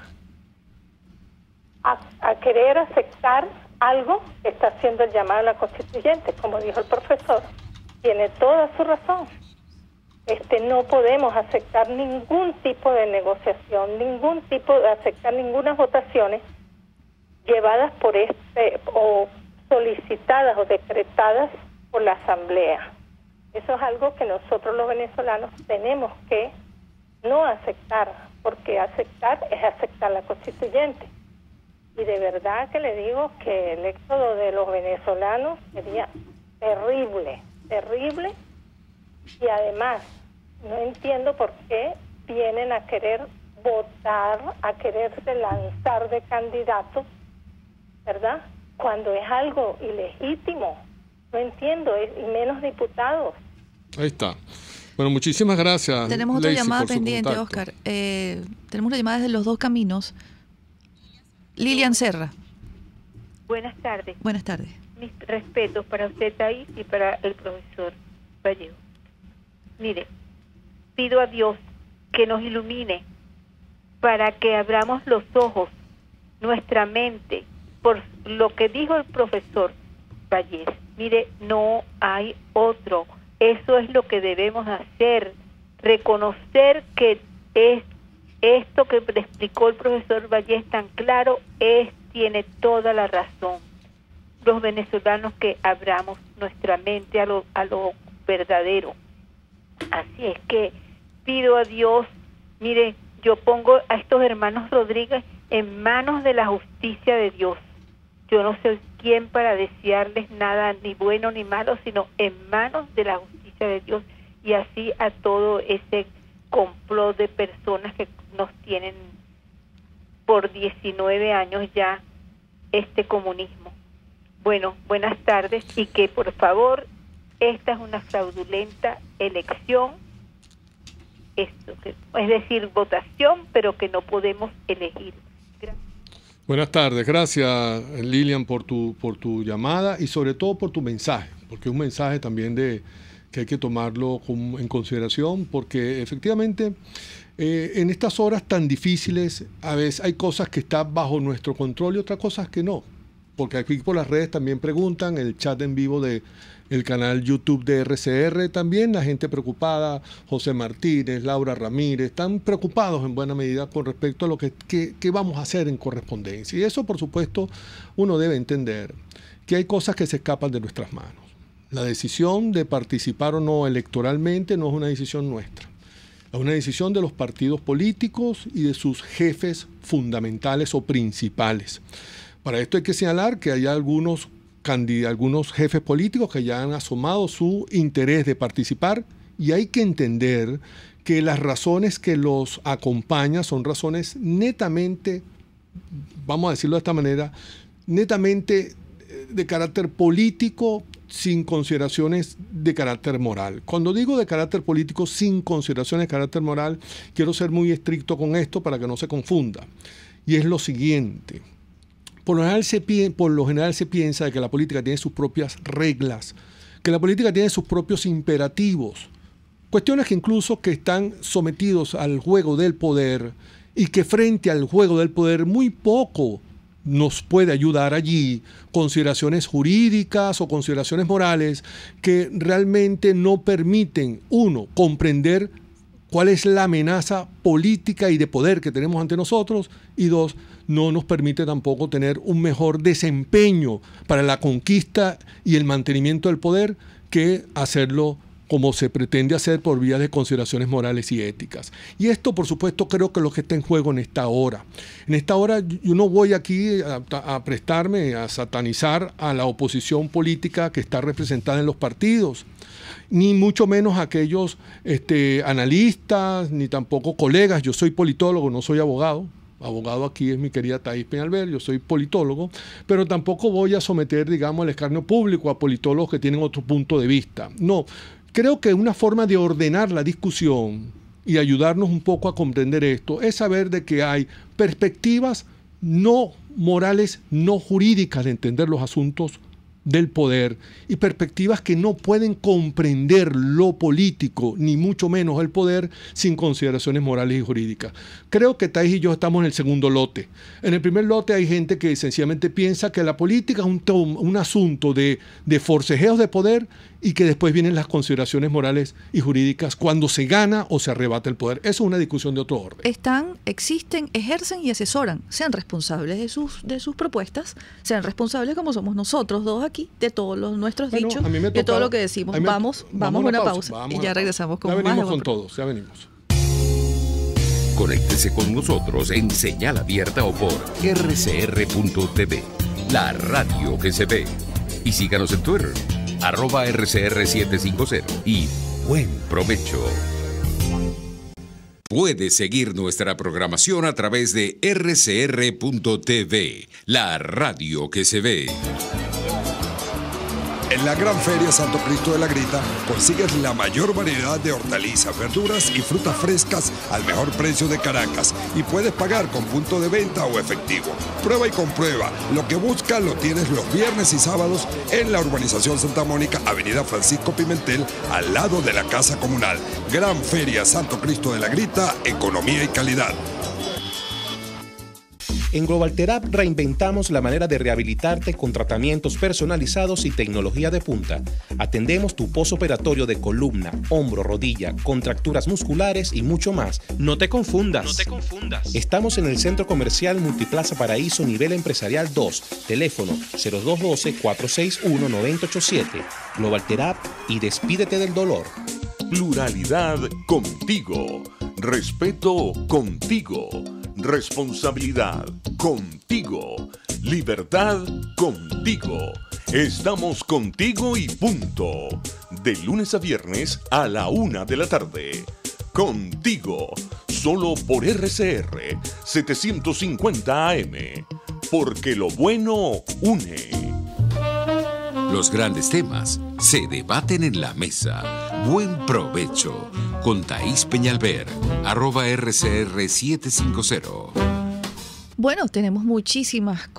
a querer aceptar algo que está haciendo el llamado a la Constituyente. Como dijo el profesor, tiene toda su razón. No podemos aceptar ningún tipo de negociación, aceptar ninguna votaciones llevadas por o solicitadas o decretadas por la Asamblea. Eso es algo que nosotros los venezolanos tenemos que no aceptar, porque aceptar es aceptar la Constituyente. Y de verdad que le digo que el éxodo de los venezolanos sería terrible, terrible, y además no entiendo por qué vienen a querer votar, a quererse lanzar de candidatos, ¿verdad?, cuando es algo ilegítimo. No entiendo, y menos diputados. Ahí está. Bueno, muchísimas gracias. Tenemos otra llamada pendiente, Oscar. Tenemos una llamada desde Los Dos Caminos. Lilian Serra. Buenas tardes. Buenas tardes. Mis respetos para usted, Thais, y para el profesor Vallejo. Mire, pido a Dios que nos ilumine para que abramos los ojos, nuestra mente, por lo que dijo el profesor Vallejo. Mire, no hay otro. Eso es lo que debemos hacer, reconocer que es esto que le explicó el profesor Vallejo tan claro, tiene toda la razón. Los venezolanos que abramos nuestra mente a lo verdadero. Así es que pido a Dios, mire, yo pongo a estos hermanos Rodríguez en manos de la justicia de Dios. Yo no soy quien para desearles nada, ni bueno ni malo, sino en manos de la justicia de Dios, y así a todo ese complot de personas que nos tienen por 19 años ya este comunismo. Bueno, buenas tardes, y que por favor, esta es una fraudulenta elección, es decir, votación, pero que no podemos elegir. Gracias. Buenas tardes, gracias Lilian por tu llamada y sobre todo por tu mensaje, porque es un mensaje también que hay que tomarlo en consideración, porque efectivamente en estas horas tan difíciles a veces hay cosas que están bajo nuestro control y otras cosas que no, porque aquí por las redes también preguntan, el chat en vivo de el canal YouTube de RCR, también la gente preocupada, José Martínez, Laura Ramírez, están preocupados en buena medida con respecto a lo que vamos a hacer en correspondencia. Y eso, por supuesto, uno debe entender que hay cosas que se escapan de nuestras manos. La decisión de participar o no electoralmente no es una decisión nuestra. Es una decisión de los partidos políticos y de sus jefes fundamentales o principales. Para esto hay que señalar que hay algunos jefes políticos que ya han asomado su interés de participar, y hay que entender que las razones que los acompañan son razones netamente, vamos a decirlo de esta manera, netamente de carácter político, sin consideraciones de carácter moral. Cuando digo de carácter político sin consideraciones de carácter moral, quiero ser muy estricto con esto para que no se confunda. Y es lo siguiente. Por lo general se piensa de que la política tiene sus propias reglas, que la política tiene sus propios imperativos, cuestiones que incluso que están sometidos al juego del poder, y que frente al juego del poder muy poco nos puede ayudar allí consideraciones jurídicas o consideraciones morales que realmente no permiten, uno, comprender cuál es la amenaza política y de poder que tenemos ante nosotros, y dos, no nos permite tampoco tener un mejor desempeño para la conquista y el mantenimiento del poder que hacerlo como se pretende hacer por vía de consideraciones morales y éticas. Y esto, por supuesto, creo que es lo que está en juego en esta hora. En esta hora yo no voy aquí a prestarme a satanizar a la oposición política que está representada en los partidos, ni mucho menos a aquellos analistas, ni tampoco colegas. Yo soy politólogo, no soy abogado. Abogado aquí es mi querida Thais Peñalver, yo soy politólogo, pero tampoco voy a someter, digamos, al escarnio público a politólogos que tienen otro punto de vista. No, creo que una forma de ordenar la discusión y ayudarnos un poco a comprender esto es saber de que hay perspectivas no morales, no jurídicas de entender los asuntos del poder, y perspectivas que no pueden comprender lo político, ni mucho menos el poder, sin consideraciones morales y jurídicas. Creo que Thais y yo estamos en el segundo lote. En el primer lote hay gente que sencillamente piensa que la política es un asunto de forcejeos de poder, y que después vienen las consideraciones morales y jurídicas cuando se gana o se arrebata el poder. Eso es una discusión de otro orden. Existen, ejercen y asesoran. Sean responsables de sus propuestas, sean responsables como somos nosotros dos aquí, de todos nuestros dichos, de todo lo que decimos. Vamos a una pausa y ya regresamos con más. Ya venimos con todos, ya venimos. Conéctese con nosotros en señal abierta o por rcr.tv, la radio que se ve. Y síganos en Twitter, @RCR750, y buen provecho. Puedes seguir nuestra programación a través de rcr.tv, la radio que se ve. En la Gran Feria Santo Cristo de la Grita consigues la mayor variedad de hortalizas, verduras y frutas frescas al mejor precio de Caracas, y puedes pagar con punto de venta o efectivo. Prueba y comprueba. Lo que buscas lo tienes los viernes y sábados en la urbanización Santa Mónica, avenida Francisco Pimentel, al lado de la Casa Comunal. Gran Feria Santo Cristo de la Grita, economía y calidad. En GlobalTherap reinventamos la manera de rehabilitarte con tratamientos personalizados y tecnología de punta. Atendemos tu posoperatorio de columna, hombro, rodilla, contracturas musculares y mucho más. No te confundas. Estamos en el Centro Comercial Multiplaza Paraíso, nivel empresarial 2. Teléfono 0212-461-9087. GlobalTherap, y despídete del dolor. Pluralidad contigo. Respeto contigo. Responsabilidad contigo. Libertad contigo. Estamos contigo y punto. De lunes a viernes a la 1 de la tarde. Contigo. Solo por RCR 750 AM. Porque lo bueno une. Los grandes temas se debaten en la mesa. Buen provecho con Thais Peñalver, @RCR750. Bueno, tenemos muchísimas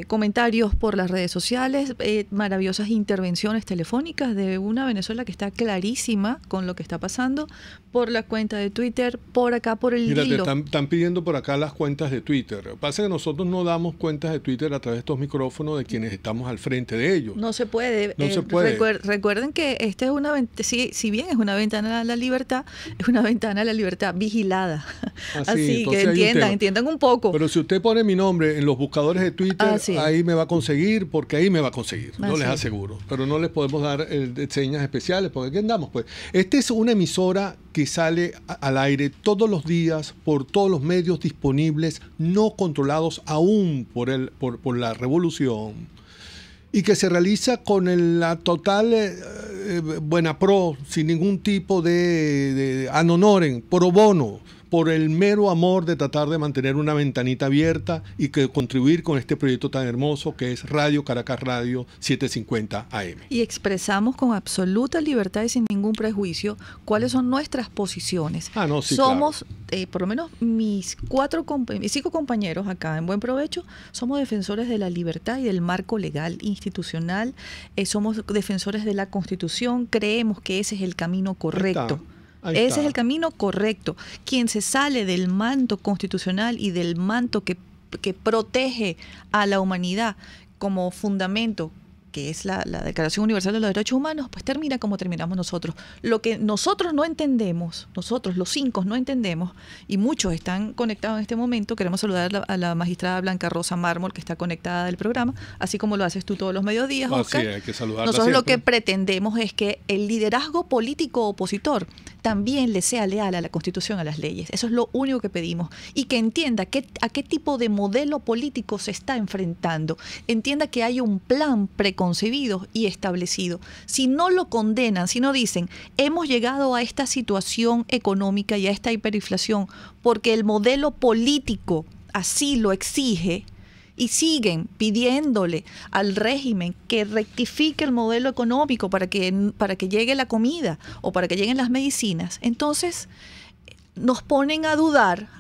comentarios por las redes sociales, maravillosas intervenciones telefónicas de una Venezuela que está clarísima con lo que está pasando, por la cuenta de Twitter, por acá, por el hilo. Mira, te están pidiendo por acá las cuentas de Twitter. Lo que pasa es que nosotros no damos cuentas de Twitter a través de estos micrófonos de quienes estamos al frente de ellos. No se puede. No se puede. Recuerden que esta es una si bien es una ventana a la libertad, es una ventana a la libertad vigilada. Así que entiendan un poco. Pero si usted pone mi nombre en los buscadores de Twitter, ahí me va a conseguir, porque ahí me va a conseguir, no les aseguro. Pero no les podemos dar señas especiales, porque aquí andamos, pues. Esta es una emisora que sale al aire todos los días por todos los medios disponibles, no controlados aún por la revolución, y que se realiza con la total buena pro, sin ningún tipo de ad honorem, pro bono, por el mero amor de tratar de mantener una ventanita abierta y que contribuir con este proyecto tan hermoso que es Radio Caracas Radio 750 AM. Y expresamos con absoluta libertad y sin ningún prejuicio cuáles son nuestras posiciones. Somos, claro. Por lo menos mis 5 compañeros acá en Buen Provecho, somos defensores de la libertad y del marco legal institucional, somos defensores de la Constitución, creemos que ese es el camino correcto. Ese es el camino correcto. Quien se sale del manto constitucional y del manto que protege a la humanidad como fundamento, que es la Declaración Universal de los Derechos Humanos, pues termina como terminamos nosotros. Lo que nosotros no entendemos, nosotros los 5 no entendemos, y muchos están conectados en este momento, queremos saludar a la magistrada Blanca Rosa Mármol, que está conectada del programa, así como lo haces tú todos los mediodías, Oscar. Sí, hay que saludarla nosotros siempre. Lo que pretendemos es que el liderazgo político opositor también le sea leal a la Constitución, a las leyes. Eso es lo único que pedimos. Y que entienda a qué tipo de modelo político se está enfrentando. Entienda que hay un plan preconcebido y establecido. Si no lo condenan, si no dicen, hemos llegado a esta situación económica y a esta hiperinflación porque el modelo político así lo exige, y siguen pidiéndole al régimen que rectifique el modelo económico para que llegue la comida o para que lleguen las medicinas, entonces nos ponen a dudar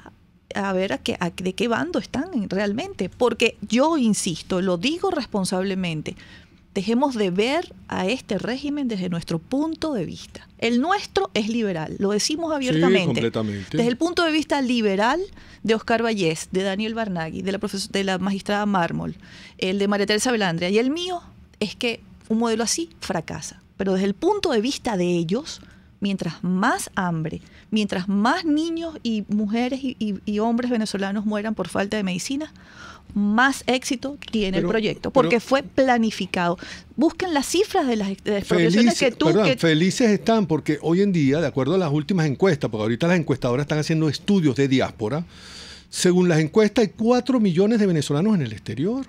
a ver de qué bando están realmente. Porque yo insisto, lo digo responsablemente, dejemos de ver a este régimen desde nuestro punto de vista. El nuestro es liberal, lo decimos abiertamente. Sí, completamente. Desde el punto de vista liberal de Oscar Vallés, de Daniel Barnaghi, de la magistrada Mármol, el de María Teresa Velandria y el mío, es que un modelo así fracasa. Pero desde el punto de vista de ellos, mientras más hambre, mientras más niños y mujeres y hombres venezolanos mueran por falta de medicina, más éxito tiene el proyecto, porque fue planificado. Busquen las cifras de las expropiaciones felices están, porque hoy en día, de acuerdo a las últimas encuestas, porque ahorita las encuestadoras están haciendo estudios de diáspora, según las encuestas hay 4 millones de venezolanos en el exterior.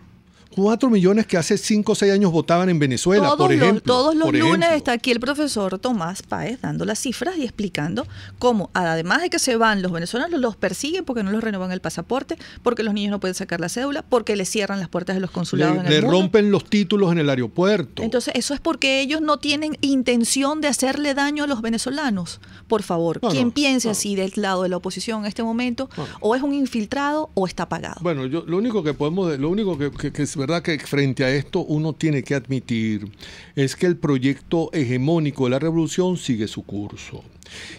4 millones que hace 5 o 6 años votaban en Venezuela, por ejemplo. Todos los lunes está aquí el profesor Tomás Páez dando las cifras y explicando cómo, además de que se van los venezolanos, los persiguen porque no les renuevan el pasaporte, porque los niños no pueden sacar la cédula, porque les cierran las puertas de los consulados en el mundo. Le rompen los títulos en el aeropuerto. Entonces, eso es porque ellos no tienen intención de hacerle daño a los venezolanos. Por favor, quien piense así del lado de la oposición en este momento, o es un infiltrado o está pagado. Bueno, lo único que es verdad que frente a esto uno tiene que admitir es que el proyecto hegemónico de la revolución sigue su curso.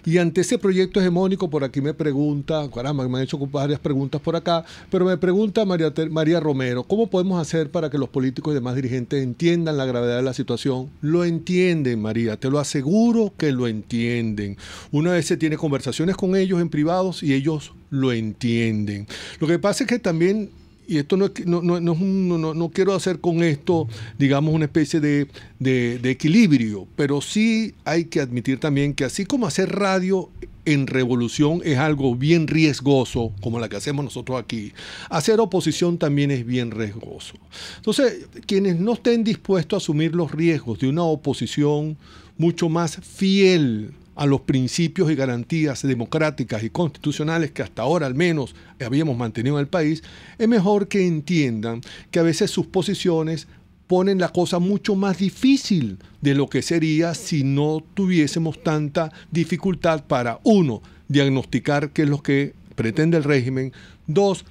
Y ante ese proyecto hegemónico, por aquí me pregunta, caramba, me han hecho varias preguntas por acá, pero me pregunta María Romero, ¿cómo podemos hacer para que los políticos y demás dirigentes entiendan la gravedad de la situación? Lo entienden, María, te lo aseguro que lo entienden. Una vez se tiene conversaciones con ellos en privados y ellos lo entienden. Lo que pasa es que también, y esto no quiero hacer con esto, digamos, una especie de equilibrio, pero sí hay que admitir también que así como hacer radio en revolución es algo bien riesgoso, como la que hacemos nosotros aquí, hacer oposición también es bien riesgoso. Entonces, quienes no estén dispuestos a asumir los riesgos de una oposición mucho más fiel a los principios y garantías democráticas y constitucionales que hasta ahora al menos habíamos mantenido en el país, es mejor que entiendan que a veces sus posiciones ponen la cosa mucho más difícil de lo que sería si no tuviésemos tanta dificultad para, 1, diagnosticar qué es lo que pretende el régimen, 2,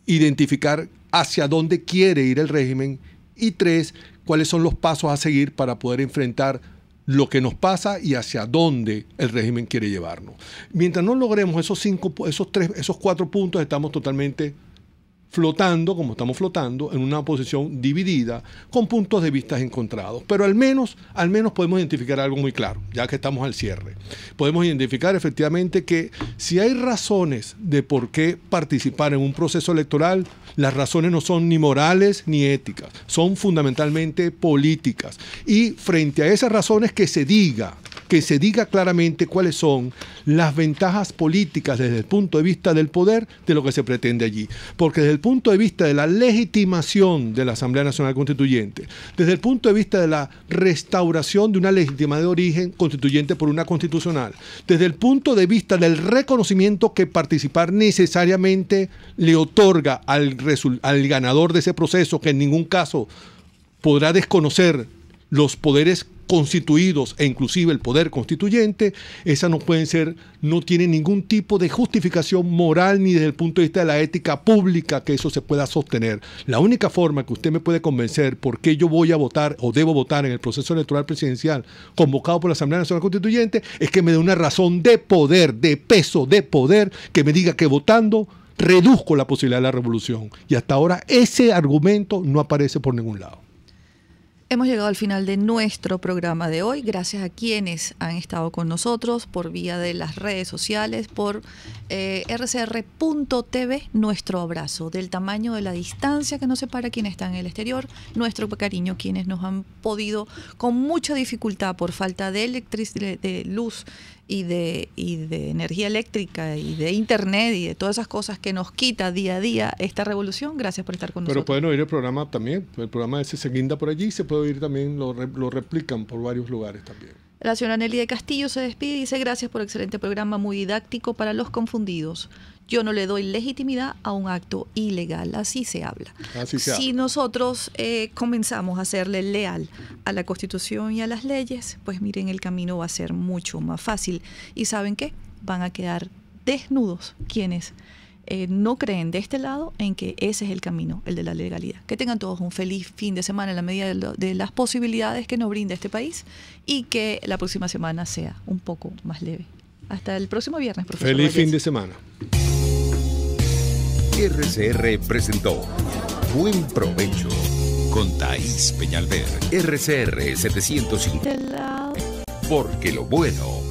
identificar hacia dónde quiere ir el régimen, y 3, cuáles son los pasos a seguir para poder enfrentar lo que nos pasa y hacia dónde el régimen quiere llevarnos. Mientras no logremos esos 4 puntos, estamos totalmente flotando, como estamos flotando, en una posición dividida, con puntos de vista encontrados. Pero al menos podemos identificar algo muy claro, ya que estamos al cierre. Podemos identificar efectivamente que si hay razones de por qué participar en un proceso electoral, las razones no son ni morales ni éticas, son fundamentalmente políticas. Y frente a esas razones que se diga claramente cuáles son las ventajas políticas desde el punto de vista del poder de lo que se pretende allí. Porque desde el punto de vista de la legitimación de la Asamblea Nacional Constituyente, desde el punto de vista de la restauración de una legitimidad de origen constituyente por una constitucional, desde el punto de vista del reconocimiento que participar necesariamente le otorga al ganador de ese proceso, que en ningún caso podrá desconocer los poderes constituidos e inclusive el poder constituyente, esas no tienen ningún tipo de justificación moral ni desde el punto de vista de la ética pública que eso se pueda sostener. La única forma que usted me puede convencer por qué yo voy a votar o debo votar en el proceso electoral presidencial convocado por la Asamblea Nacional Constituyente es que me dé una razón de poder, de peso, de poder, que me diga que votando reduzco la posibilidad de la revolución. Y hasta ahora ese argumento no aparece por ningún lado. Hemos llegado al final de nuestro programa de hoy. Gracias a quienes han estado con nosotros por vía de las redes sociales, por rcr.tv. Nuestro abrazo del tamaño de la distancia que nos separa quienes están en el exterior. Nuestro cariño quienes nos han podido, con mucha dificultad por falta de electricidad, de luz y de energía eléctrica y de internet y de todas esas cosas que nos quita día a día esta revolución. Gracias por estar con nosotros. Pero pueden oír el programa también. El programa ese se guinda por allí, se puede oír también, lo replican por varios lugares también. La señora Nelly de Castillo se despide y dice: gracias por el excelente programa, muy didáctico para los confundidos. Yo no le doy legitimidad a un acto ilegal, así se habla. Si nosotros comenzamos a serle leal a la Constitución y a las leyes, pues miren, el camino va a ser mucho más fácil. ¿Y saben qué? Van a quedar desnudos quienes no creen de este lado en que ese es el camino, el de la legalidad. Que tengan todos un feliz fin de semana en la medida de las posibilidades que nos brinda este país y que la próxima semana sea un poco más leve. Hasta el próximo viernes, profesor. Feliz fin de semana. RCR presentó Buen Provecho con Thaís Peñalver. RCR 705. Porque lo bueno